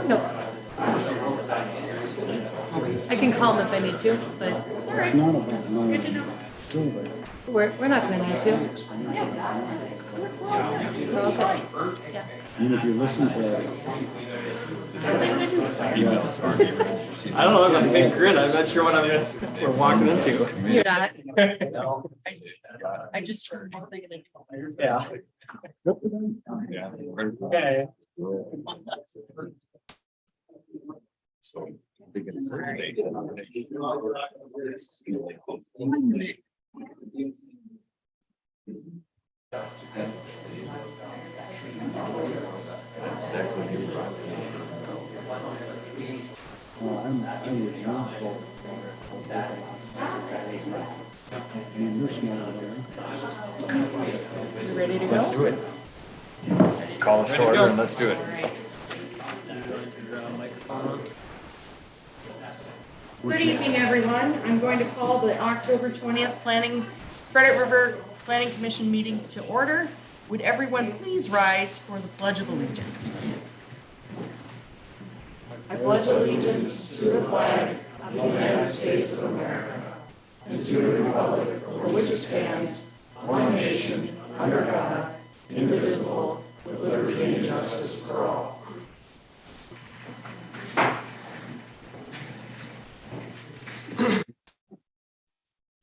No. I can call them if I need to, but It's not about money. we're not gonna need to. We're okay. Yeah. I mean, if you listen to, I don't know, it's a big grin. I'm not sure what we're walking into. You're not. No. I just turned. Yeah. Yeah. Okay. So. I would not vote for it. I mean, they're small there. You ready to Let's go? do it. Call us to order and let's do it. Good evening, everyone. I'm going to call the October 20th Credit River Planning Commission meeting to order. Would everyone please rise for the Pledge of Allegiance? I pledge allegiance to the flag of the United States of America and to the republic for which it stands, one nation, under God, indivisible, with liberty and justice for all.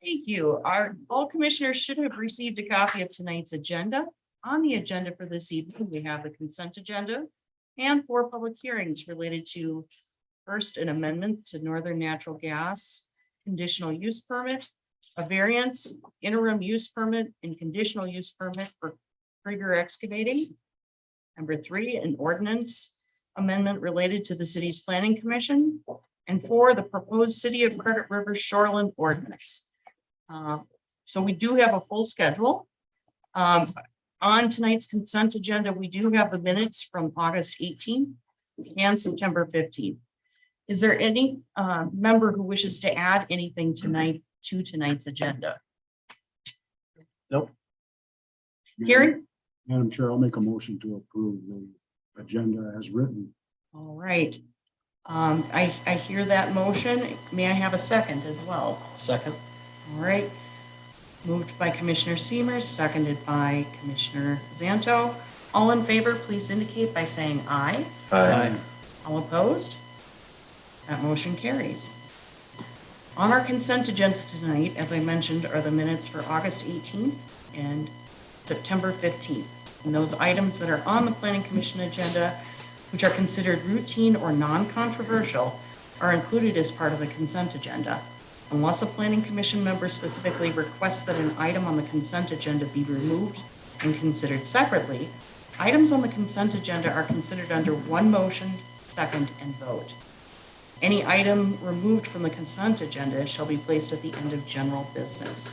Thank you. All commissioners should have received a copy of tonight's agenda. On the agenda for this evening, we have the consent agenda and 4 public hearings related to first, an amendment to Northern Natural Gas conditional use permit, a variance, interim use permit, and conditional use permit for Krieger Excavating. Number 3, an ordinance amendment related to the city's planning commission. And 4, the proposed City of Credit River Shoreland ordinance. So we do have a full schedule. On tonight's consent agenda, we do have the minutes from August 18th and September 15th. Is there any member who wishes to add anything tonight to tonight's agenda? Nope. Karen? Madam Chair, I'll make a motion to approve the agenda as written. All right. I hear that motion. May I have a second as well? Second. All right. Moved by Commissioner Seamers, seconded by Commissioner Zanto. All in favor, please indicate by saying aye. Aye. All opposed? That motion carries. On our consent agenda tonight, as I mentioned, are the minutes for August 18th and September 15th. And those items that are on the Planning Commission agenda, which are considered routine or non-controversial, are included as part of the consent agenda. Unless a Planning Commission member specifically requests that an item on the consent agenda be removed and considered separately, items on the consent agenda are considered under one motion, second, and vote. Any item removed from the consent agenda shall be placed at the end of general business.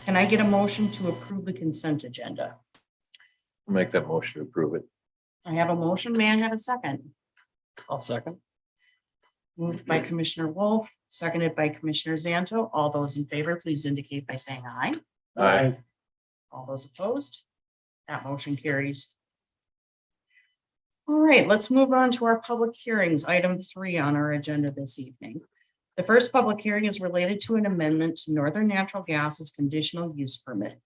Can I get a motion to approve the consent agenda? I'll make that motion to approve it. I have a motion. May I have a second? I'll second. Moved by Commissioner Wolf, seconded by Commissioner Zanto. All those in favor, please indicate by saying aye. Aye. All those opposed? That motion carries. All right, let's move on to our public hearings, item 3 on our agenda this evening. The first public hearing is related to an amendment to Northern Natural Gas's conditional use permit.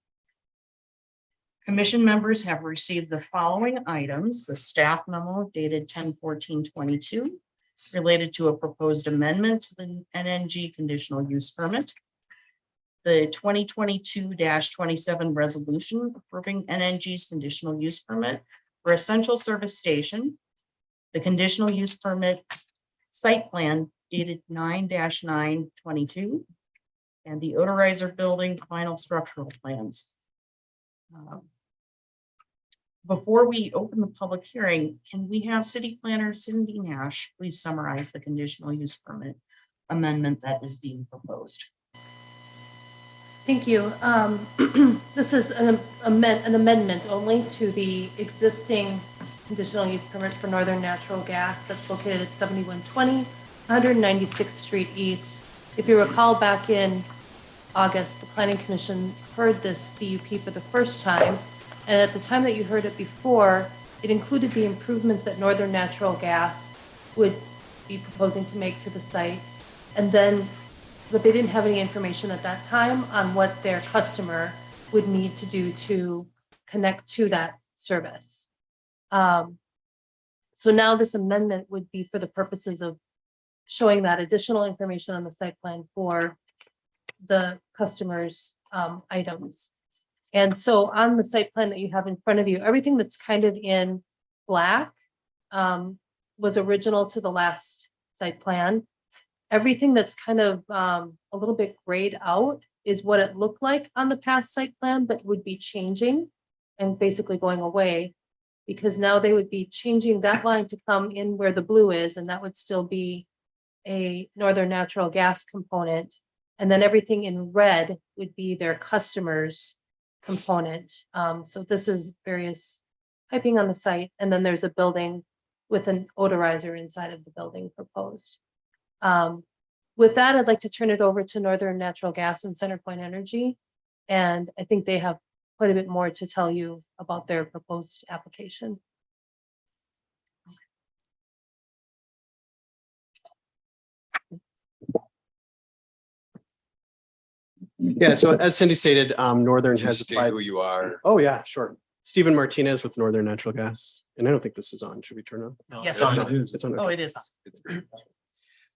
Commission members have received the following items: the staff memo dated 10/14/22 related to a proposed amendment to the NNG conditional use permit, the 2022-27 resolution approving NNG's conditional use permit for Essential Service Station, the conditional use permit site plan dated 9/9/22, and the odorizer building final structural plans. Before we open the public hearing, can we have City Planner Cindy Nash please summarize the conditional use permit amendment that is being proposed? Thank you. This is an amendment only to the existing conditional use permit for Northern Natural Gas that's located at 7120 196th Street East. If you recall, back in August, the Planning Commission heard this CUP for the first time. And at the time that you heard it before, it included the improvements that Northern Natural Gas would be proposing to make to the site. And then, but they didn't have any information at that time on what their customer would need to do to connect to that service. So now this amendment would be for the purposes of showing that additional information on the site plan for the customer's items. And so on the site plan that you have in front of you, everything that's kind of in black was original to the last site plan. Everything that's kind of a little bit grayed out is what it looked like on the past site plan, but would be changing and basically going away, because now they would be changing that line to come in where the blue is, and that would still be a Northern Natural Gas component. And then everything in red would be their customers component. So this is various piping on the site, and then there's a building with an odorizer inside of the building proposed. With that, I'd like to turn it over to Northern Natural Gas and CenterPoint Energy. And I think they have quite a bit more to tell you about their proposed application. Yeah, so as Cindy stated, Northern has State applied. who you are. Oh, yeah, sure. Stephen Martinez with Northern Natural Gas. And I don't think this is on. Should we turn on? Yes. It's on. Oh, it is.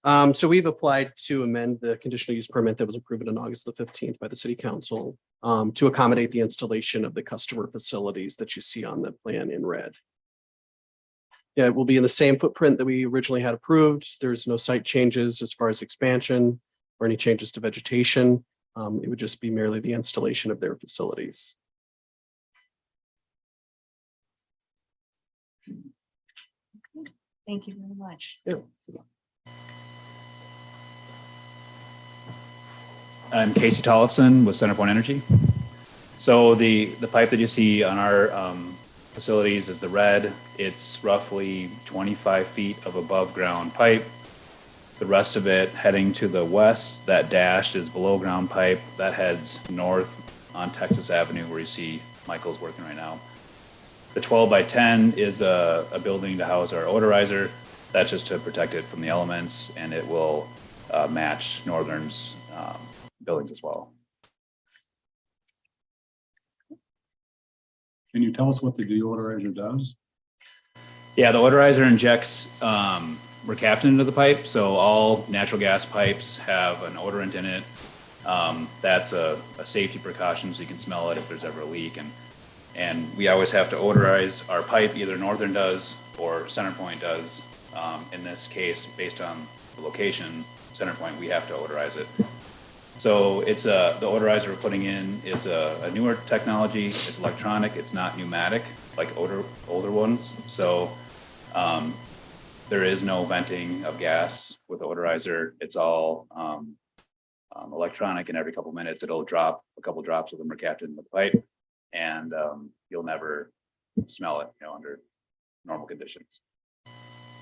So we've applied to amend the conditional use permit that was approved on August the 15th by the city council to accommodate the installation of the customer facilities that you see on the plan in red. Yeah, it will be in the same footprint that we originally had approved. There's no site changes as far as expansion or any changes to vegetation. It would just be merely the installation of their facilities. Thank you very much. I'm Casey Tollefson with CenterPoint Energy. So the pipe that you see on our facilities is the red. It's roughly 25 feet of above ground pipe. The rest of it heading to the west, that dashed is below ground pipe that heads north on Texas Avenue where you see Michael's working right now. The 12 by 10 is a building to house our odorizer. That's just to protect it from the elements, and it will match Northern's buildings as well. Can you tell us what the deodorizer does? Yeah, the odorizer injects mercaptan into the pipe. So all natural gas pipes have an odorant in it. That's a safety precaution so you can smell it if there's ever a leak. And we always have to odorize our pipe, either Northern does or CenterPoint does. In this case, based on the location, CenterPoint, we have to odorize it. So it's the odorizer we're putting in is a newer technology. It's electronic. It's not pneumatic like older ones. So there is no venting of gas with the odorizer. It's all electronic, and every couple minutes it'll drop a couple drops of the mercaptan in the pipe, and you'll never smell it, under normal conditions.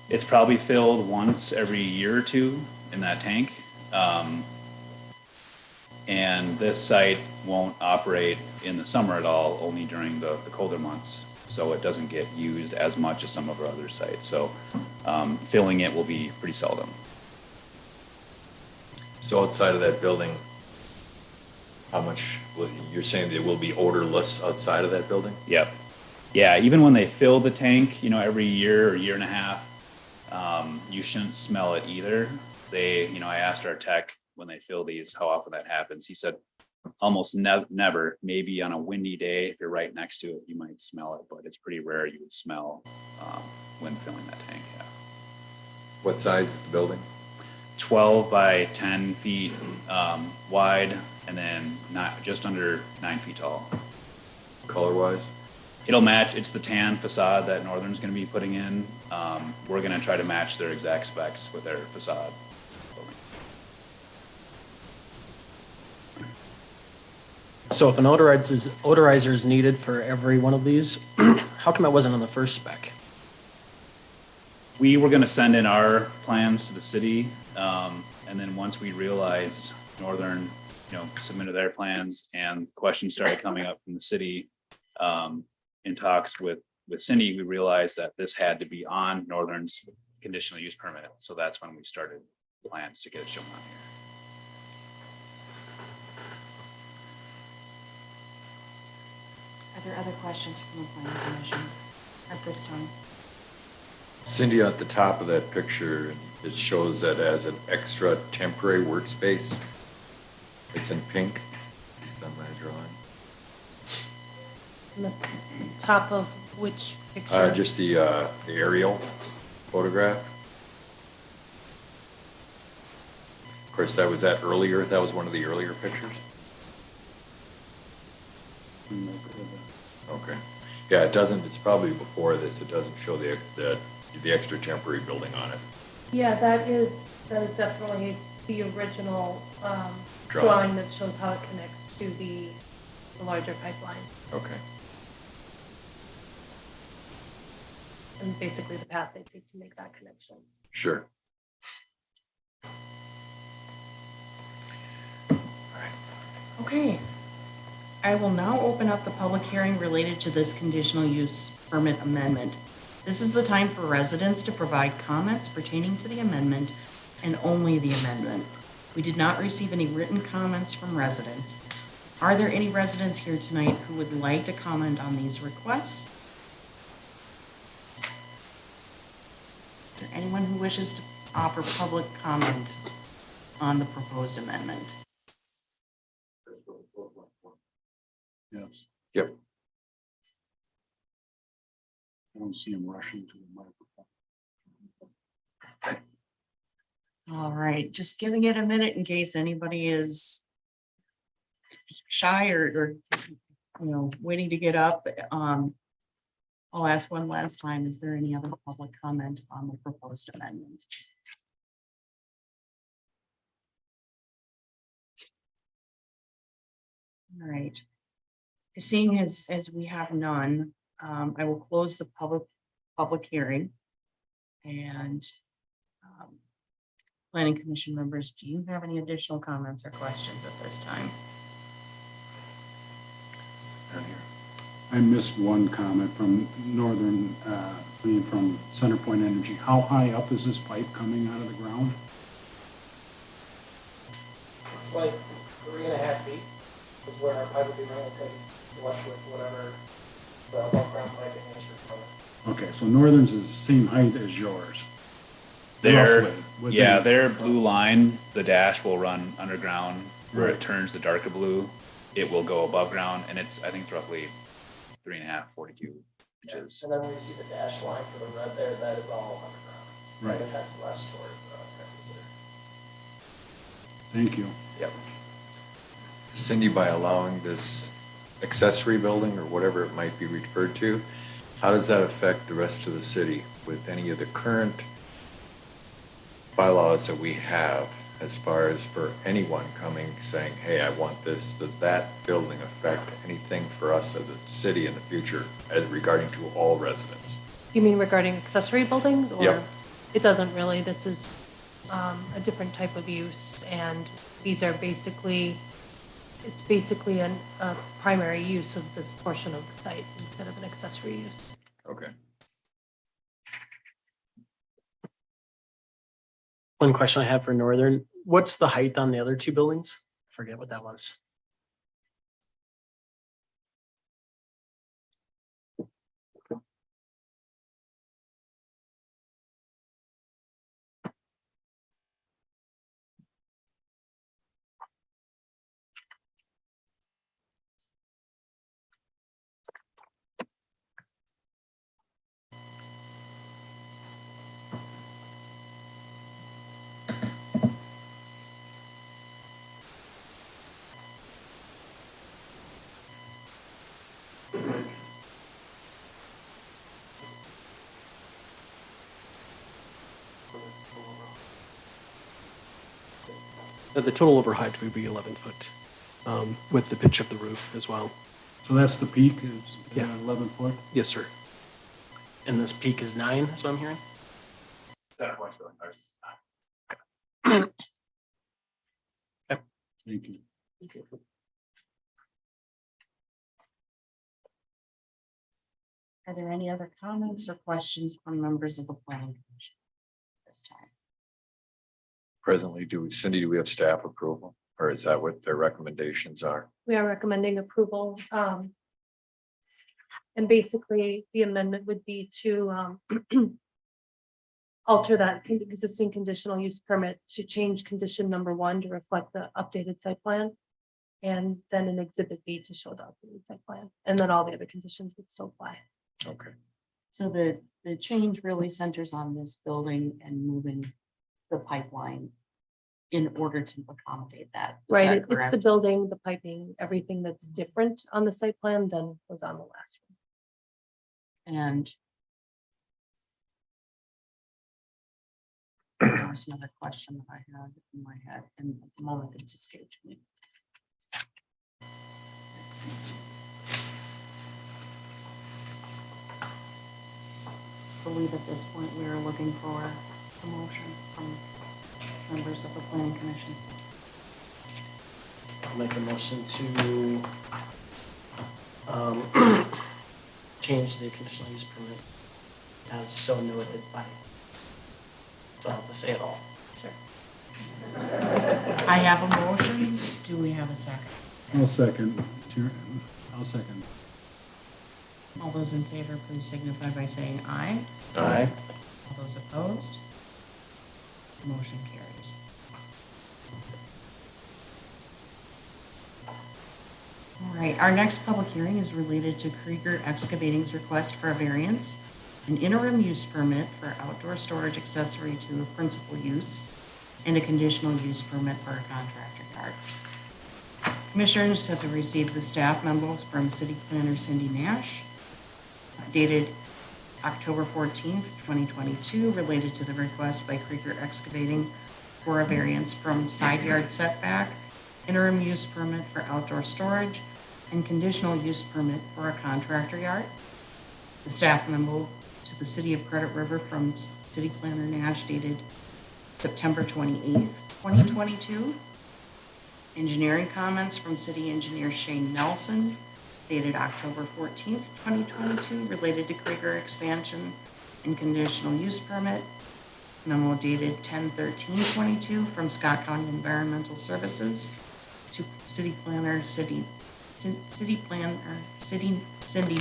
It's probably filled once every year or two in that tank. And this site won't operate in the summer at all, only during the colder months. So it doesn't get used as much as some of our other sites. So filling it will be pretty seldom. So outside of that building, how much, you're saying it will be odorless outside of that building? Yep. Yeah, even when they fill the tank, every year or year and a half, you shouldn't smell it either. I asked our tech when they fill these how often that happens. He said almost never. Maybe on a windy day, if you're right next to it, you might smell it, but it's pretty rare you would smell when filling that tank. Yeah. What size is the building? 12 by 10 feet wide, and then not just under 9 feet tall. Color wise? It'll match. It's the tan facade that Northern's going to be putting in. We're going to try to match their exact specs with their facade. So if an odorizer is needed for every one of these, how come it wasn't on the first spec? We were going to send in our plans to the city, and then once we realized Northern, submitted their plans and questions started coming up from the city, in talks with Cindy, we realized that this had to be on Northern's conditional use permit. So that's when we started plans to get it shown on here. Are there other questions from the planning commission at this time? Cindy, at the top of that picture, it shows that as an extra temporary workspace. It's in pink, based on my drawing. On the top of which picture? Just the aerial photograph. Of course, that was earlier. That was one of the earlier pictures. Okay. Yeah, it doesn't. It's probably before this. It doesn't show the extra temporary building on it. Yeah, that is That is definitely the original Drawing. drawing that shows how it connects to the larger pipeline Okay. and basically the path they take to make that connection. Sure. Okay. I will now open up the public hearing related to this conditional use permit amendment. This is the time for residents to provide comments pertaining to the amendment and only the amendment. We did not receive any written comments from residents. Are there any residents here tonight who would like to comment on these requests? Is there anyone who wishes to offer public comment on the proposed amendment? Yes. Yep. I don't see him rushing to the microphone. All right, just giving it a minute in case anybody is shy or waiting to get up. I'll ask one last time, is there any other public comment on the proposed amendment? All right. Seeing as we have none, I will close the public hearing. And Planning Commission members, do you have any additional comments or questions at this time? I missed one comment from Northern, from CenterPoint Energy. How high up is this pipe coming out of the ground? It's like 3.5 feet is where our pipe would be running, it's going to flush with whatever the above ground piping is for. Okay, so Northern's is the same height as yours. Their, Roughly, within- yeah, their blue line, the dash will run underground where it turns the darker blue. It will go above ground and I think it's roughly 3.5, 42 inches. And then when you see the dash line for the red there, that is all underground. Right. As it heads west towards Texas there. Thank you. Yep. Cindy, by allowing this accessory building or whatever it might be referred to, how does that affect the rest of the city with any of the current bylaws that we have as far as for anyone coming saying, hey, I want this? Does that building affect anything for us as a city in the future as regarding to all residents? You mean regarding accessory buildings or? Yep. It doesn't really. This is a different type of use and these are basically, it's basically a primary use of this portion of the site instead of an accessory use. Okay. One question I have for Northern, what's the height on the other two buildings? Forget what that was. The total over height would be 11 foot with the pitch of the roof as well. So that's the peak is Yeah. 11 foot? Yes, sir. And this peak is 9, that's what I'm hearing? Thank you. Are there any other comments or questions from members of the planning commission this time? Presently, Cindy, do we have staff approval or is that what their recommendations are? We are recommending approval. And basically the amendment would be to alter that existing conditional use permit to change condition number 1 to reflect the updated site plan. And then an exhibit B to show the updated site plan. And then all the other conditions would still apply. Okay. So the change really centers on this building and moving the pipeline in order to accommodate that. Is Right, that it's the correct? building, the piping, everything that's different on the site plan than was on the last one. And That was another question that I had in my head, and at the moment it's escaped me. I believe at this point we are looking for a motion from members of the planning commission. I'll make a motion to um, change the conditional use permit as so noted by, so I'll have to say it all. I have a motion. Do we have a second? I'll second. I'll second. All those in favor, please signify by saying aye. Aye. All those opposed? Motion carries. All right, our next public hearing is related to Krieger Excavating's request for a variance, an interim use permit for outdoor storage accessory to a principal use, and a conditional use permit for a contractor yard. Commissioners have received the staff memos from City Planner Cindy Nash, dated October 14th, 2022, related to the request by Krieger Excavating for a variance from side yard setback, interim use permit for outdoor storage, and conditional use permit for a contractor yard. The staff memo to the City of Credit River from City Planner Nash dated September 28th, 2022. Engineering comments from City Engineer Shane Nelson dated October 14th, 2022, related to Krieger expansion and conditional use permit. Memo dated 10/13/22 from Scott County Environmental Services to City Planner Cindy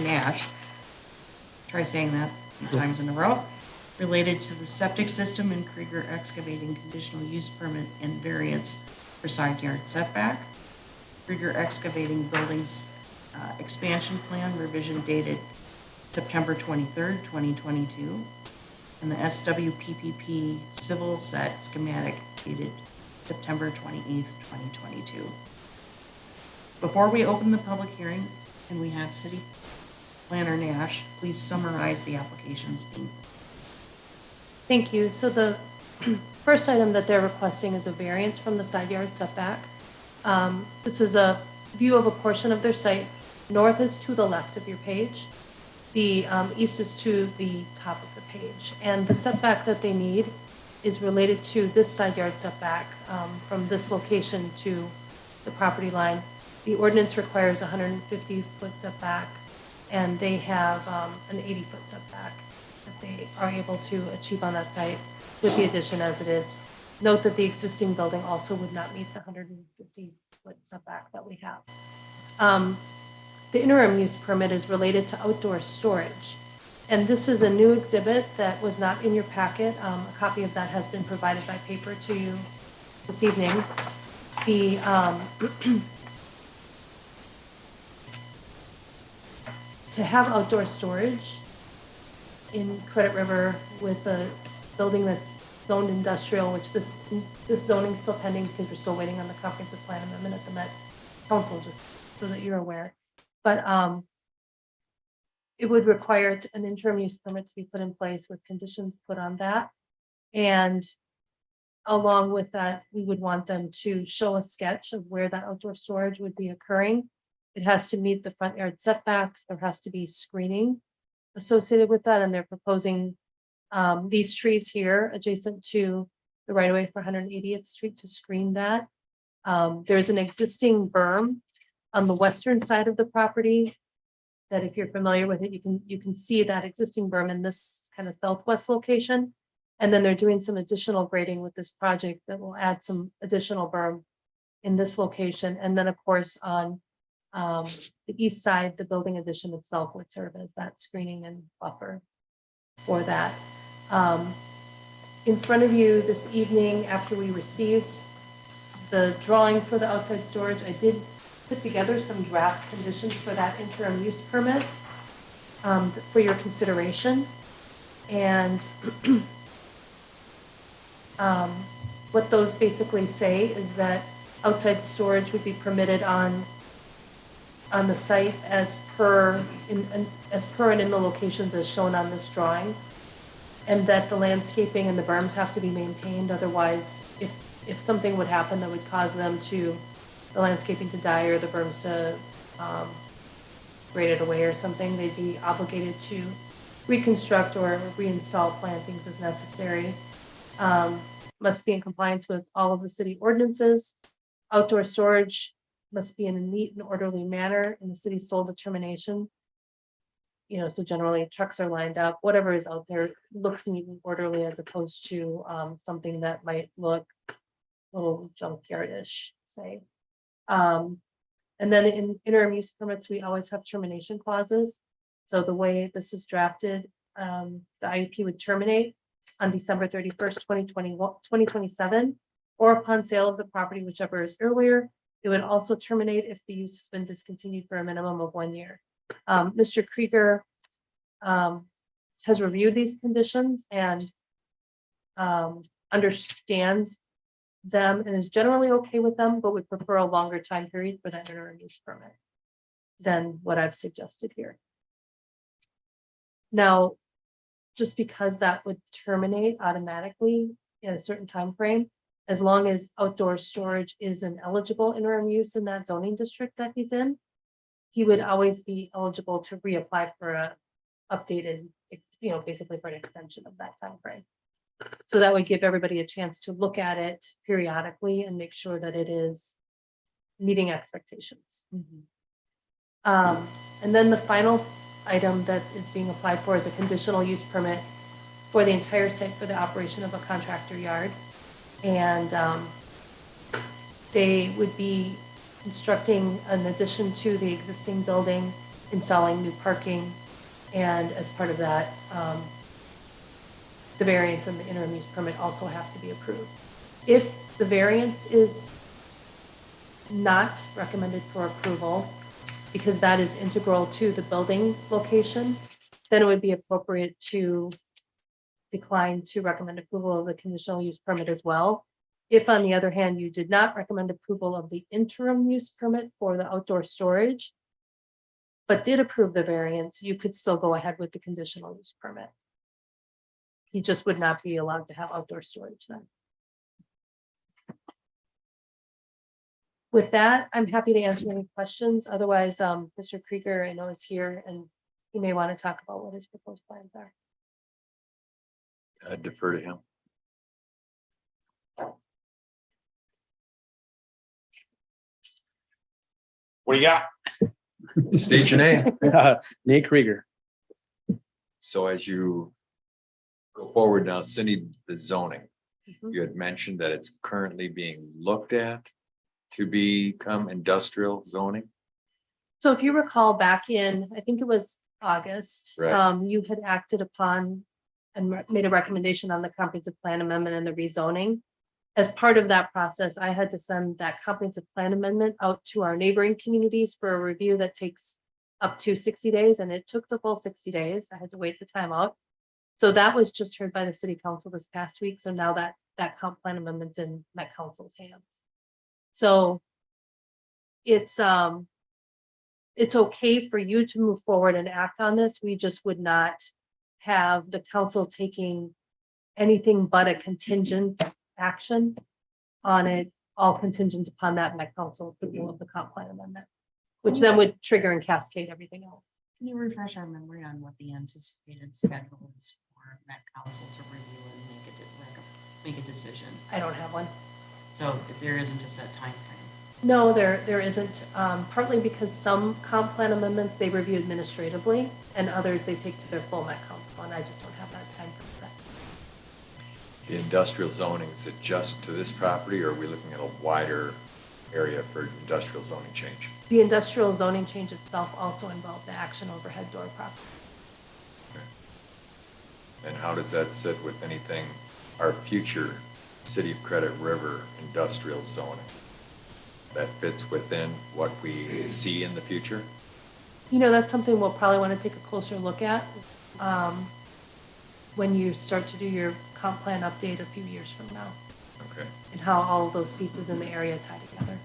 Nash. Try saying that a few times in a row. Related to the septic system and Krieger Excavating conditional use permit and variance for side yard setback. Krieger Excavating buildings expansion plan revision dated September 23rd, 2022. And the SWPPP civil set schematic dated September 28th, 2022. Before we open the public hearing, and we have City Planner Nash, please summarize the applications being. Thank you. So the first item that they're requesting is a variance from the side yard setback. This is a view of a portion of their site. North is to the left of your page. The east is to the top of the page. And the setback that they need is related to this side yard setback from this location to the property line. The ordinance requires 150-foot setback, and they have an 80-foot setback that they are able to achieve on that site with the addition as it is. Note that the existing building also would not meet the 150-foot setback that we have. The interim use permit is related to outdoor storage. And this is a new exhibit that was not in your packet. A copy of that has been provided by paper to you this evening. The to have outdoor storage in Credit River with a building that's zoned industrial, which this zoning is still pending because we're still waiting on the comprehensive plan amendment at the Met Council, just so that you're aware. But it would require an interim use permit to be put in place with conditions put on that. And along with that, we would want them to show a sketch of where that outdoor storage would be occurring. It has to meet the front yard setbacks. There has to be screening associated with that. And they're proposing these trees here adjacent to the right of way for 180th Street to screen that. There's an existing berm on the western side of the property that, if you're familiar with it, you can see that existing berm in this kind of southwest location. And then they're doing some additional grading with this project that will add some additional berm in this location. And then, of course, on the east side, the building addition itself would serve as that screening and buffer for that. In front of you this evening, after we received the drawing for the outside storage, I did put together some draft conditions for that interim use permit for your consideration. And what those basically say is that outside storage would be permitted on the site as per and in the locations as shown on this drawing. and that the landscaping and the berms have to be maintained. Otherwise, if something would happen that would cause the landscaping to die or the berms to grade it away or something, they'd be obligated to reconstruct or reinstall plantings as necessary. Must be in compliance with all of the city ordinances. Outdoor storage must be in a neat and orderly manner in the city's sole determination. So generally trucks are lined up, whatever is out there looks neat and orderly as opposed to something that might look a little junkyardish, say. And then in interim use permits, we always have termination clauses. So the way this is drafted, the IUP would terminate on December 31st, 2027, or upon sale of the property, whichever is earlier. It would also terminate if the use has been discontinued for a minimum of 1 year. Mr. Krieger has reviewed these conditions and understands them and is generally okay with them, but would prefer a longer time period for that interim use permit than what I've suggested here. Now, just because that would terminate automatically in a certain time frame, as long as outdoor storage is an eligible interim use in that zoning district that he's in, he would always be eligible to reapply for a updated, basically for an extension of that time frame. So that would give everybody a chance to look at it periodically and make sure that it is meeting expectations. And then the final item that is being applied for is a conditional use permit for the entire site for the operation of a contractor yard. And they would be constructing an addition to the existing building, installing new parking, and as part of that, the variance and the interim use permit also have to be approved. If the variance is not recommended for approval, because that is integral to the building location, then it would be appropriate to decline to recommend approval of the conditional use permit as well. If, on the other hand, you did not recommend approval of the interim use permit for the outdoor storage, but did approve the variance, you could still go ahead with the conditional use permit. He just would not be allowed to have outdoor storage then. With that, I'm happy to answer any questions. Otherwise, Mr. Krieger, I know, is here and he may want to talk about what his proposed plans are. I defer to him. What do you got? State your name. Nate Krieger. So as you go forward now, Cindy, the zoning, Mhm. you had mentioned that it's currently being looked at to become industrial zoning. So if you recall back in, I think it was August, Right. you had acted upon and made a recommendation on the comprehensive plan amendment and the rezoning. As part of that process, I had to send that comprehensive plan amendment out to our neighboring communities for a review that takes up to 60 days, and it took the full 60 days. I had to wait the time out. So that was just heard by the city council this past week. So now that comp plan amendment's in Met Council's hands. So it's okay for you to move forward and act on this. We just would not have the council taking anything but a contingent action on it, all contingent upon that Met Council approval of the comp plan amendment, which then would trigger and cascade everything else. Can you refresh our memory on what the anticipated schedule is for Met Council to review and make a decision? I don't have one. So if there isn't a set time frame. No, there isn't, partly because some comp plan amendments they review administratively and others they take to their full Met Council, and I just don't have that time for that. The industrial zoning, is it just to this property, or are we looking at a wider area for industrial zoning change? The industrial zoning change itself also involved the action overhead door property. And how does that sit with anything, our future City of Credit River industrial zoning? That fits within what we see in the future? That's something we'll probably want to take a closer look at when you start to do your comp plan update a few years from now, Okay. and how all of those pieces in the area tie together.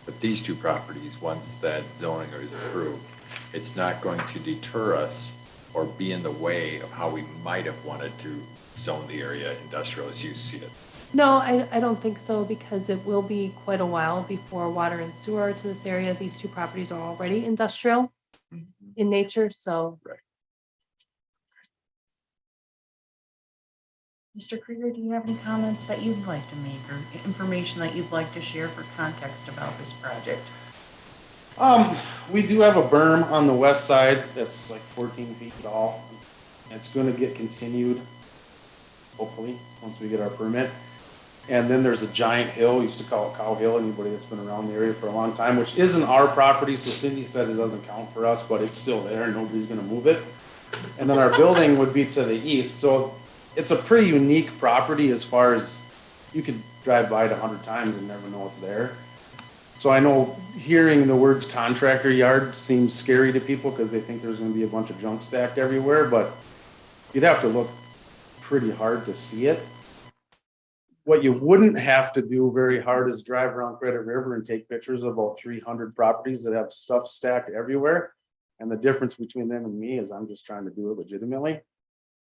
But these two properties, once that zoning is approved, it's not going to deter us or be in the way of how we might have wanted to zone the area industrial as you see it? No, I don't think so, because it will be quite a while before water and sewer are to this area. These two properties are already industrial in nature, so. Mr. Krieger, do you have any comments that you'd like to make or information that you'd like to share for context about this project? We do have a berm on the west side that's like 14 feet tall. It's gonna get continued, hopefully, once we get our permit. And then there's a giant hill, we used to call it Cow Hill, anybody that's been around the area for a long time, which isn't our property, so Cindy said it doesn't count for us, but it's still there, nobody's gonna move it. And then our building would be to the east, so it's a pretty unique property as far as you could drive by it 100 times and never know it's there. So I know hearing the words contractor yard seems scary to people because they think there's gonna be a bunch of junk stacked everywhere, but you'd have to look pretty hard to see it. What you wouldn't have to do very hard is drive around Credit River and take pictures of about 300 properties that have stuff stacked everywhere. And the difference between them and me is I'm just trying to do it legitimately.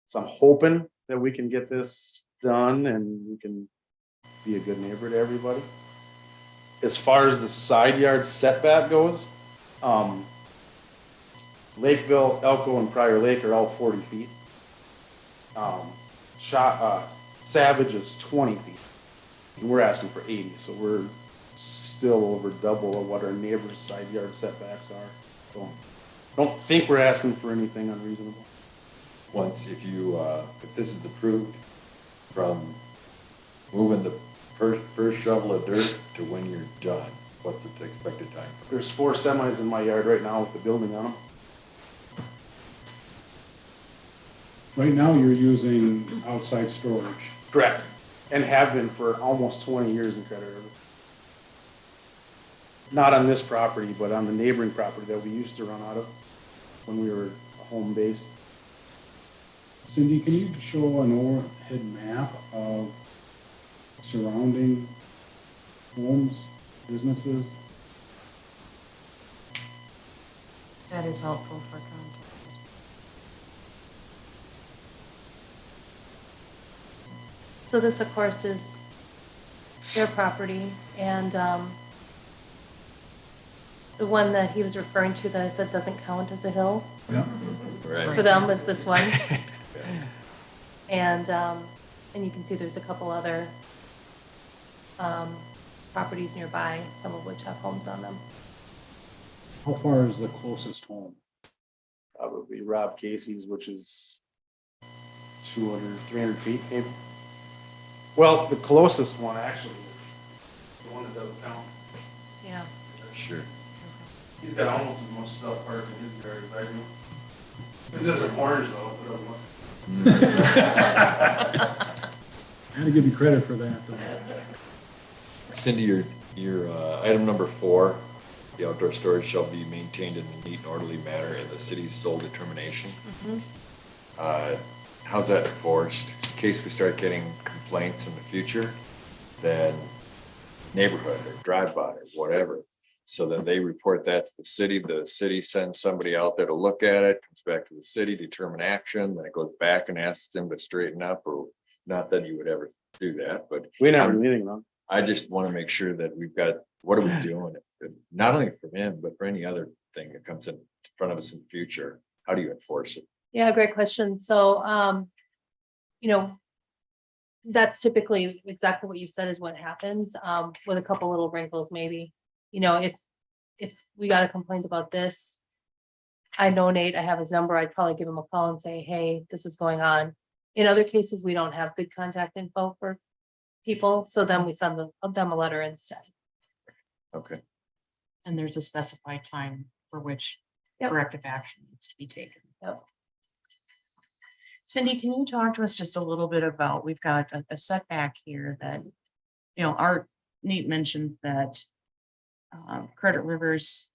So I'm hoping that we can get this done and we can be a good neighbor to everybody. As far as the side yard setback goes, Lakeville, Elko, and Prior Lake are all 40 feet. Savage is 20 feet. And we're asking for 80, so we're still over double of what our neighbors' side yard setbacks are. So don't think we're asking for anything unreasonable. Once, if this is approved, from moving the first shovel of dirt to when you're done, what's the expected time? There's 4 semis in my yard right now with the building on them. Right now, you're using outside storage. Correct. And have been for almost 20 years in Credit River. Not on this property, but on the neighboring property that we used to run out of when we were home based. Cindy, can you show an overhead map of surrounding homes, businesses? That is helpful for context. So this, of course, is their property, and the one that he was referring to that I said doesn't count as a hill Right. for them was this one. And you can see there's a couple other properties nearby, some of which have homes on them. How far is the closest home? Probably Rob Casey's, which is 200, 300 feet maybe. Well, the closest one actually is the one that doesn't count. Yeah. Sure. He's got almost as much stuff parked in his yard as I do. This isn't orange though, so it doesn't look. I gotta give you credit for that, though. Cindy, your item number 4, the outdoor storage shall be maintained in a neat and orderly manner in the city's sole determination. How's that enforced? In case we start getting complaints in the future, then neighborhood or drive-by or whatever. So then they report that to the city sends somebody out there to look at it, comes back to the city, determine action, then it goes back and asks them to straighten up, or not that you would ever do that, but We never do anything wrong. I just want to make sure that we've got, what are we doing? Not only for him, but for any other thing that comes in front of us in the future. How do you enforce it? Yeah, great question. So, that's typically exactly what you said is what happens, with a couple little wrinkles, maybe. If we got a complaint about this, I know Nate, I have his number, I'd probably give him a call and say, hey, this is going on. In other cases, we don't have good contact info for people, so then we send them a letter instead. Okay. And there's a specified time for which Yep. corrective action needs to be taken. Yep. Cindy, can you talk to us just a little bit about, we've got a setback here that, Nate mentioned that Credit Rivers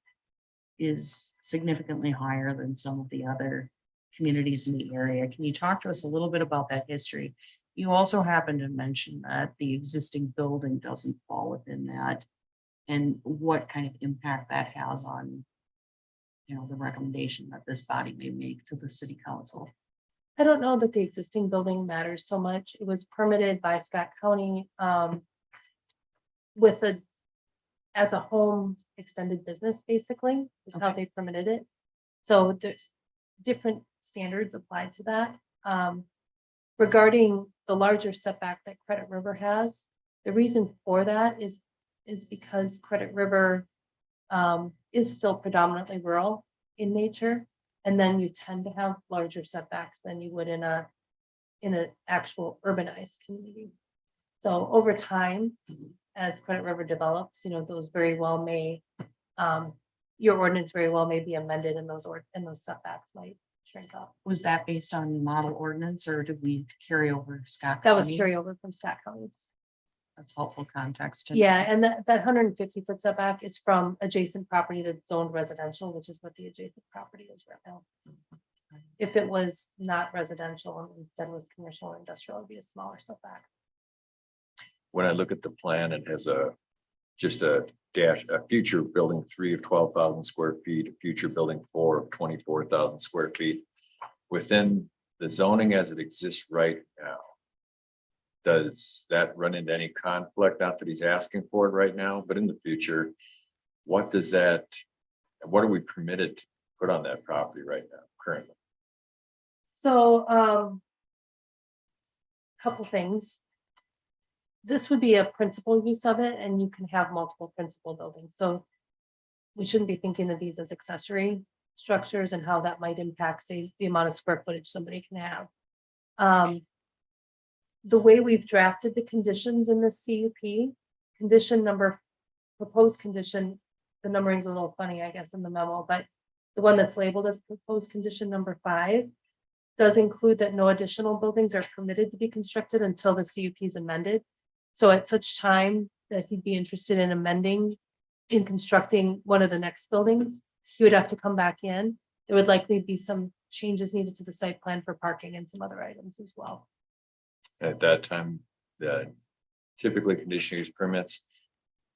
is significantly higher than some of the other communities in the area. Can you talk to us a little bit about that history? You also happened to mention that the existing building doesn't fall within that, and what kind of impact that has on the recommendation that this body may make to the city council. I don't know that the existing building matters so much. It was permitted by Scott County, with a, as a home extended business, basically, is how they permitted it. So there's different standards applied to that. Regarding the larger setback that Credit River has, the reason for that is because Credit River is still predominantly rural in nature. And then you tend to have larger setbacks than you would in an actual urbanized community. So over time, as Credit River develops, those very well may, your ordinance very well may be amended and those setbacks might shrink up. Was that based on the model ordinance or did we carry over Scott? That was County? carryover from Scott County's. That's helpful context. to Yeah, know. and that 150-foot setback is from adjacent property that's zoned residential, which is what the adjacent property is right now. If it was not residential and instead was commercial or industrial, it'd be a smaller setback. When I look at the plan, it has a future building 3 of 12,000 square feet, a future building 4 of 24,000 square feet. Within the zoning as it exists right now, does that run into any conflict? Not that he's asking for it right now, but in the future, what are we permitted to put on that property right now currently? So, couple things. This would be a principal use of it, and you can have multiple principal buildings. So we shouldn't be thinking of these as accessory structures and how that might impact, say, the amount of square footage somebody can have. The way we've drafted the conditions in this CUP, proposed condition, the numbering's a little funny, I guess, in the memo, but the one that's labeled as proposed condition number 5 does include that no additional buildings are permitted to be constructed until the CUP is amended. So at such time that he'd be interested in constructing one of the next buildings, he would have to come back in. There would likely be some changes needed to the site plan for parking and some other items as well. At that time, typically conditional use permits,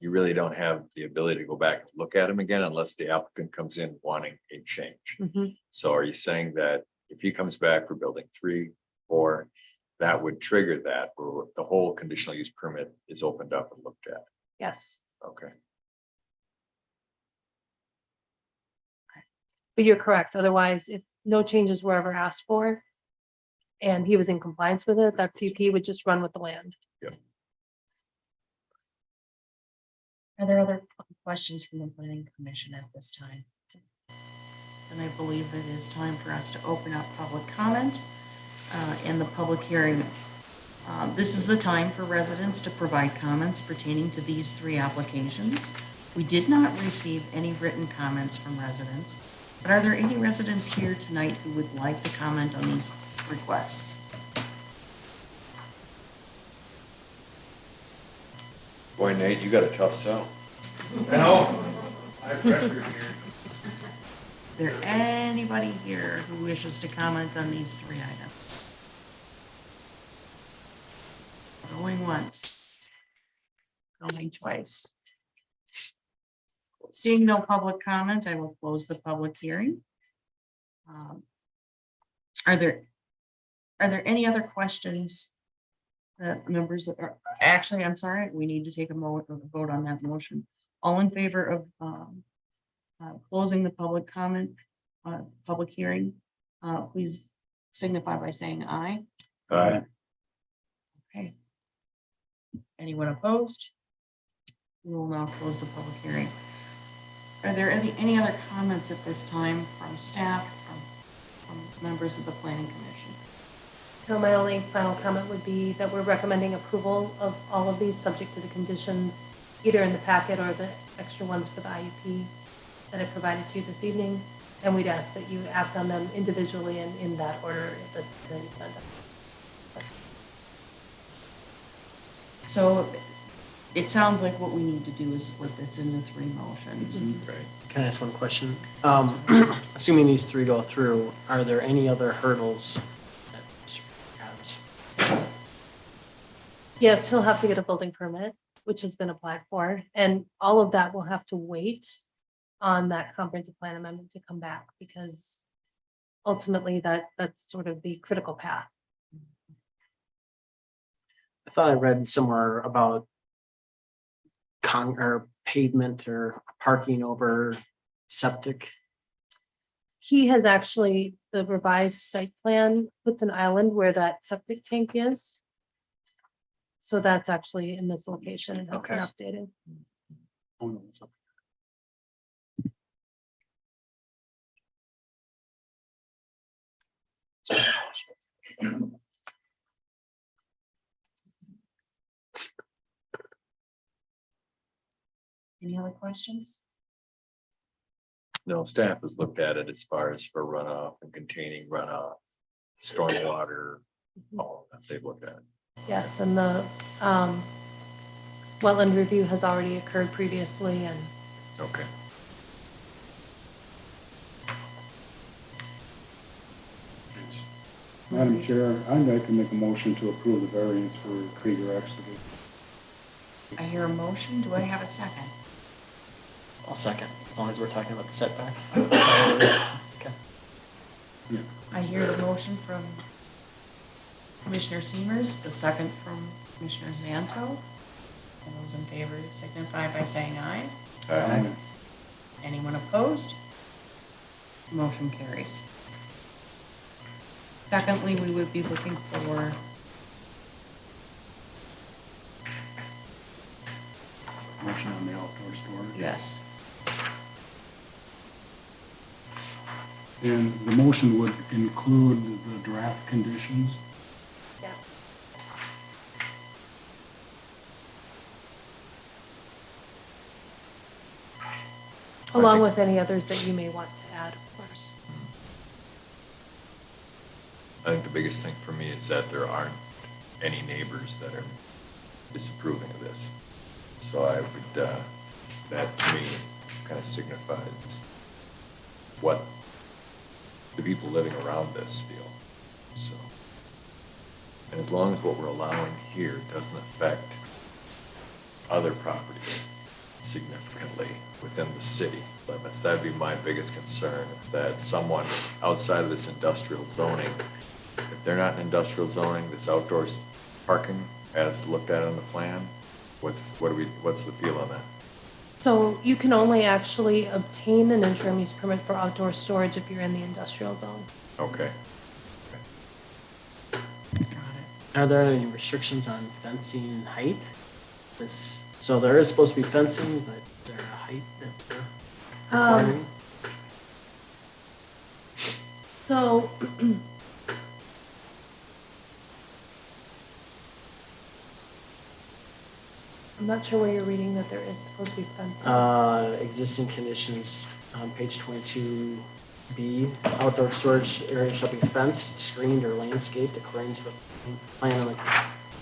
you really don't have the ability to go back and look at them again unless the applicant comes in wanting a change. So are you saying that if he comes back for building 3, 4, that would trigger that, where the whole conditional use permit is opened up and looked at? Yes, Okay. but you're correct. Otherwise, if no changes were ever asked for and he was in compliance with it, that CUP would just run with the land. Are there other questions from the planning commission at this time? And I believe it is time for us to open up public comment and the public hearing. This is the time for residents to provide comments pertaining to these 3 applications. We did not receive any written comments from residents, but are there any residents here tonight who would like to comment on these requests? Boy, Nate, you got a tough sell. I know. I have pressure here. Is there anybody here who wishes to comment on these 3 items? Going once. Going twice. Seeing no public comment, I will close the public hearing. Are there any other questions that members are, actually, I'm sorry, we need to take a vote on that motion. All in favor of closing the public comment, public hearing, please signify by saying aye. Aye. Okay. Anyone opposed? We will now close the public hearing. Are there any other comments at this time from staff, from members of the planning commission? So my only final comment would be that we're recommending approval of all of these subject to the conditions, either in the packet or the extra ones for the IUP that I provided to you this evening. And we'd ask that you act on them individually and in that order if that's the agenda. So it sounds like what we need to do is split this into 3 motions. Right. Can I ask one question? Assuming these 3 go through, are there any other hurdles that Mr. has? Yes, he'll have to get a building permit, which has been applied for, and all of that will have to wait on that comprehensive plan amendment to come back, because ultimately that's sort of the critical path. I thought I read somewhere about or pavement or parking over septic. He has actually, the revised site plan puts an island where that septic tank is. So that's actually in this location and has been updated. Any other questions? No, staff has looked at it as far as for runoff and containing runoff, stormwater, all of that they've looked at. Yes, and the wetland review has already occurred previously, and Okay. Madam Chair, I'd like to make a motion to approve the variance for Krieger excavating. I hear a motion. Do I have a second? I'll second, as long as we're talking about the setback. Okay. I hear the motion from Commissioner Seamers, the second from Commissioner Zanto. All those in favor signify by saying aye. Anyone opposed? Motion carries. Secondly, we would be looking for Motion on the outdoor storage. yes. And the motion would include the draft conditions. yes. Along with any others that you may want to add, of course. I think the biggest thing for me is that there aren't any neighbors that are disapproving of this. So I would, that to me kind of signifies what the people living around this feel, so. And as long as what we're allowing here doesn't affect other properties significantly within the city limits, that'd be my biggest concern, is that someone outside of this industrial zoning, if they're not in industrial zoning, this outdoor parking as looked at on the plan, what's the feel on that? So you can only actually obtain an interim use permit for outdoor storage if you're in the industrial zone. Okay. Are there any restrictions on fencing height? So there is supposed to be fencing, but there a height that they're requiring? So I'm not sure where you're reading that there is supposed to be fencing. Existing conditions on page 22B, outdoor storage area shall be fenced, screened, or landscaped according to the plan on the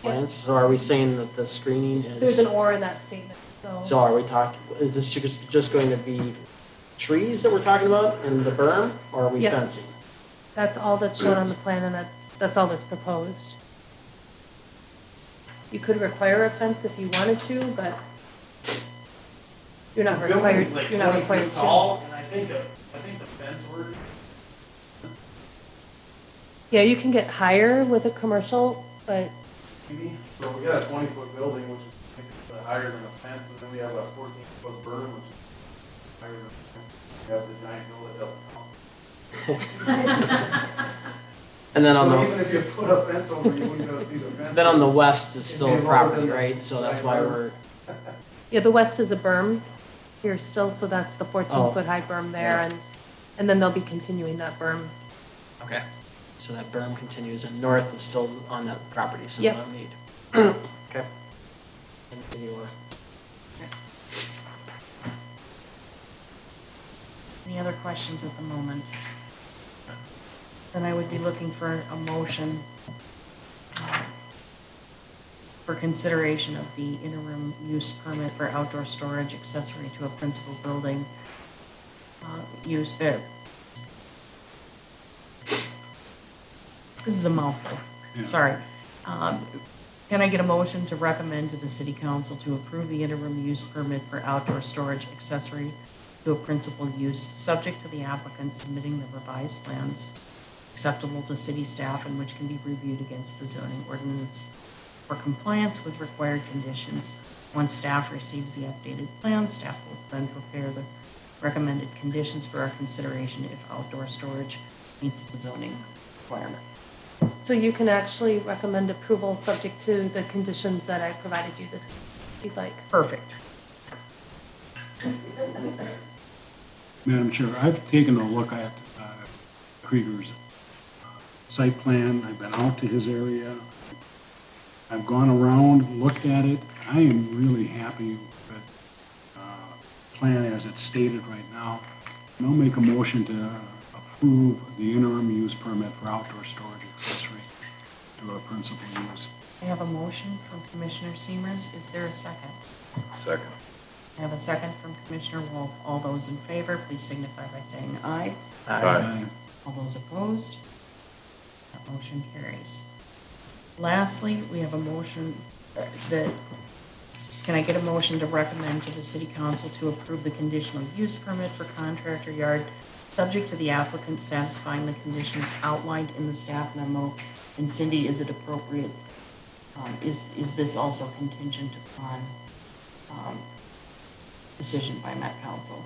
plans. So are we saying that the screening There's is, an or in that statement, so. so are we talking, is this just going to be trees that we're talking about in the berm, or are we Yeah. fencing? That's all that's shown on the plan, and that's all that's proposed. You could require a fence if you wanted to, but you're not required, you're not required to. And I think the fence word. Yeah, you can get higher with a commercial, but Maybe, so we got a 20-foot building, which is I think, higher than a fence, and then we have a 14-foot berm, which is higher than a fence. We have the giant hill that doesn't count. And then on So the, even if you put a fence over, you wouldn't be able to see the fence. then on the west is still It'd be property, lower than right? So that's why we're, yeah, the west is a berm here still, so that's the 14-foot high berm there, and then they'll be continuing that berm. okay. So that berm continues, and north is still on that property, so Yep. no need. Okay. Continue on. Any other questions at the moment? Then I would be looking for a motion for consideration of the interim use permit for outdoor storage accessory to a principal building. Use, this is a mouthful, Yeah. sorry. Can I get a motion to recommend to the city council to approve the interim use permit for outdoor storage accessory to a principal use, subject to the applicant submitting the revised plans acceptable to city staff and which can be reviewed against the zoning ordinance for compliance with required conditions. Once staff receives the updated plan, staff will then prepare the recommended conditions for our consideration if outdoor storage meets the zoning requirement. So you can actually recommend approval subject to the conditions that I provided you this, if you'd like. Perfect. Madam Chair, I've taken a look at Krieger's site plan. I've been out to his area. I've gone around, looked at it. I am really happy with the plan as it's stated right now. And I'll make a motion to approve the interim use permit for outdoor storage accessory to a principal use. I have a motion from Commissioner Seamers. Is there a second? Second. I have a second from Commissioner Wolf. All those in favor, please signify by saying aye. Aye. All those opposed? That motion carries. Lastly, we have a motion can I get a motion to recommend to the city council to approve the conditional use permit for contractor yard, subject to the applicant satisfying the conditions outlined in the staff memo? And Cindy, is it appropriate? Is this also contingent upon decision by Met Council?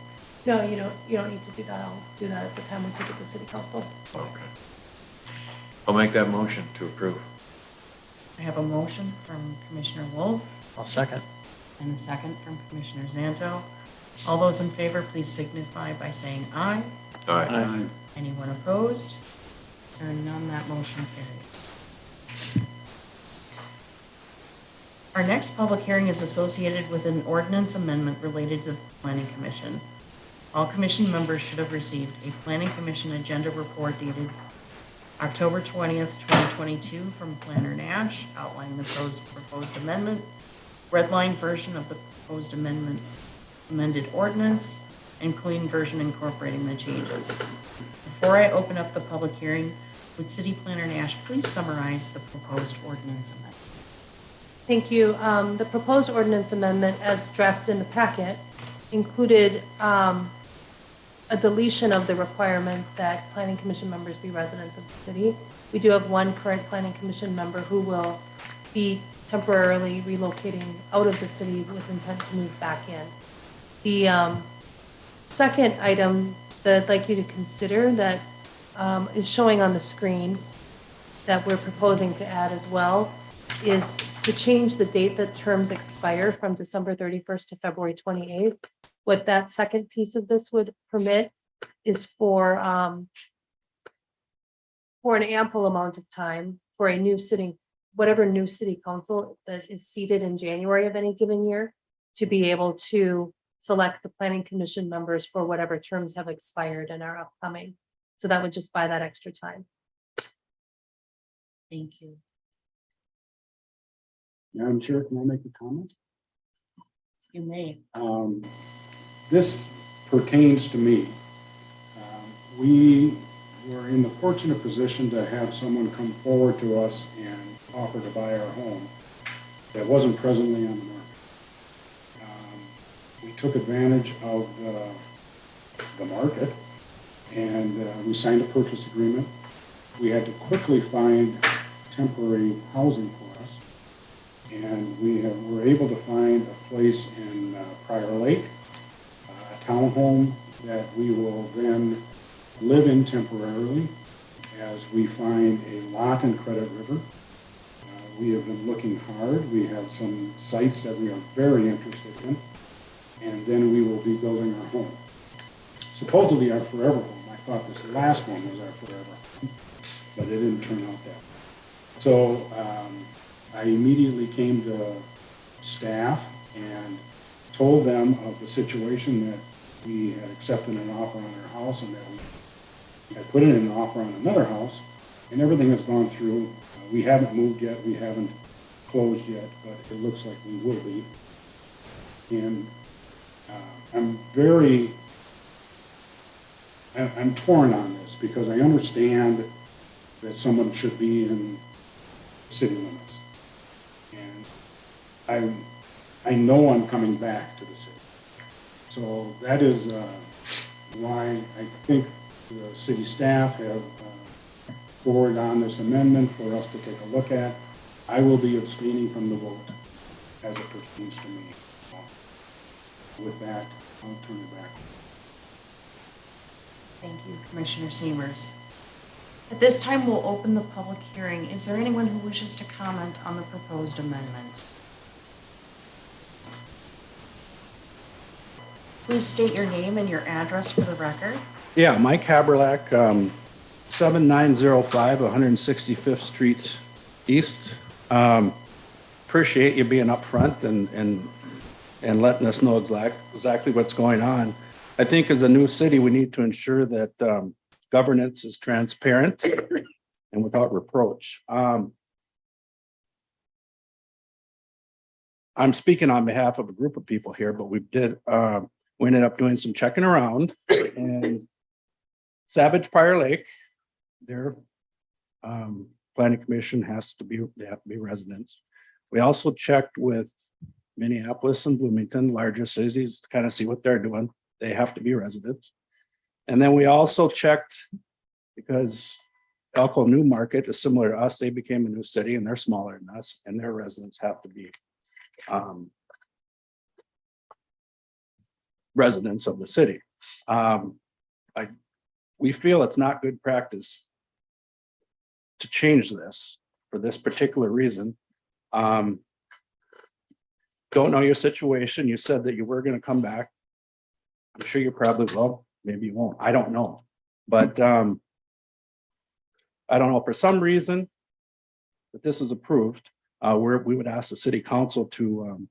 No, you don't need to do that. I'll do that at the time we take it to city council. Okay. I'll make that motion to approve. I have a motion from Commissioner Wolf I'll second. and a second from Commissioner Zanto. All those in favor, please signify by saying aye. Aye. Aye. Anyone opposed? Hearing none, that motion carries. Our next public hearing is associated with an ordinance amendment related to the Planning Commission. All commission members should have received a Planning Commission agenda report dated October 20th, 2022 from Planner Nash outlining the proposed amendment, red line version of the proposed amended ordinance, and clean version incorporating the changes. Before I open up the public hearing, would City Planner Nash please summarize the proposed ordinance amendment? Thank you. The proposed ordinance amendment as drafted in the packet included a deletion of the requirement that planning commission members be residents of the city. We do have one current planning commission member who will be temporarily relocating out of the city with intent to move back in. The second item that I'd like you to consider that is showing on the screen that we're proposing to add as well is to change the date that terms expire from December 31st to February 28th. What that second piece of this would permit is for an ample amount of time for a new city, whatever new city council that is seated in January of any given year, to be able to select the planning commission members for whatever terms have expired and are upcoming. So that would just buy that extra time. Thank you. Madam Chair, can I make a comment? You may. This pertains to me. We were in the fortunate position to have someone come forward to us and offer to buy our home that wasn't presently on the market. We took advantage of the market and we signed a purchase agreement. We had to quickly find temporary housing for us, and we were able to find a place in Prior Lake, a townhome that we will then live in temporarily as we find a lot in Credit River. We have been looking hard. We have some sites that we are very interested in, and then we will be building our home. Supposedly our forever home. I thought this last one was our forever home, but it didn't turn out that way. So I immediately came to staff and told them of the situation that we had accepted an offer on our house and that we had put in an offer on another house, and everything has gone through. We haven't moved yet, we haven't closed yet, but it looks like we will be. And I'm torn on this because I understand that someone should be in city limits. And I know I'm coming back to the city. So that is why I think the city staff have forwarded on this amendment for us to take a look at. I will be abstaining from the vote as it pertains to me. With that, I'll turn it back. Thank you, Commissioner Siemers. At this time, we'll open the public hearing. Is there anyone who wishes to comment on the proposed amendment? Please state your name and your address for the record. Yeah, Mike Haberlack, 7905 165th Street East. Appreciate you being upfront and letting us know exactly what's going on. I think as a new city, we need to ensure that governance is transparent and without reproach. I'm speaking on behalf of a group of people here, but we ended up doing some checking around, and Savage Prior Lake, their planning commission they have to be residents. We also checked with Minneapolis and Bloomington, larger cities, to kind of see what they're doing. They have to be residents. And then we also checked because Elko New Market is similar to us. They became a new city and they're smaller than us, and their residents have to be residents of the city. We feel it's not good practice to change this for this particular reason. Don't know your situation. You said that you were going to come back. I'm sure you probably will. Maybe you won't. I don't know. But I don't know, for some reason that this is approved, we would ask the city council to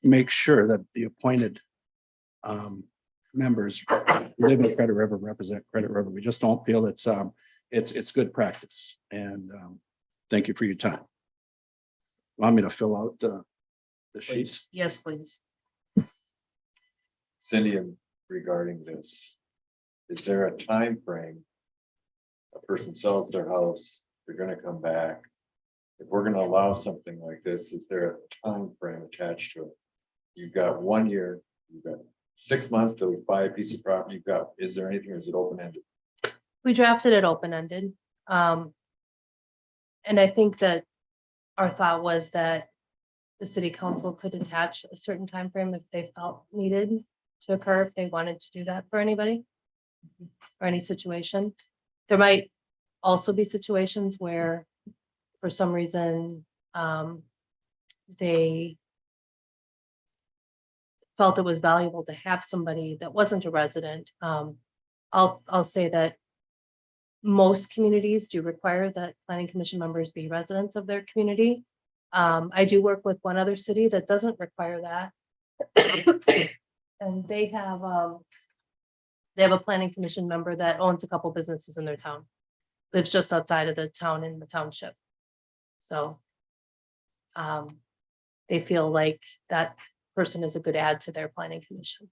make sure that the appointed members live in Credit River, represent Credit River. We just don't feel it's good practice. And thank you for your time. Want me to fill out the sheets? Yes, please. Cindy, regarding this, is there a time frame? A person sells their house, they're gonna come back. If we're gonna allow something like this, is there a time frame attached to it? You've got 1 year, you've got 6 months to buy a piece of property, is there anything, or is it open-ended? We drafted it open-ended. And I think that our thought was that the city council could attach a certain time frame if they felt needed to occur, if they wanted to do that for anybody or any situation. There might also be situations where, for some reason, they felt it was valuable to have somebody that wasn't a resident. I'll say that most communities do require that planning commission members be residents of their community. I do work with one other city that doesn't require that. And they have a planning commission member that owns a couple businesses in their town, lives just outside of the town in the township. So they feel like that person is a good add to their planning commission.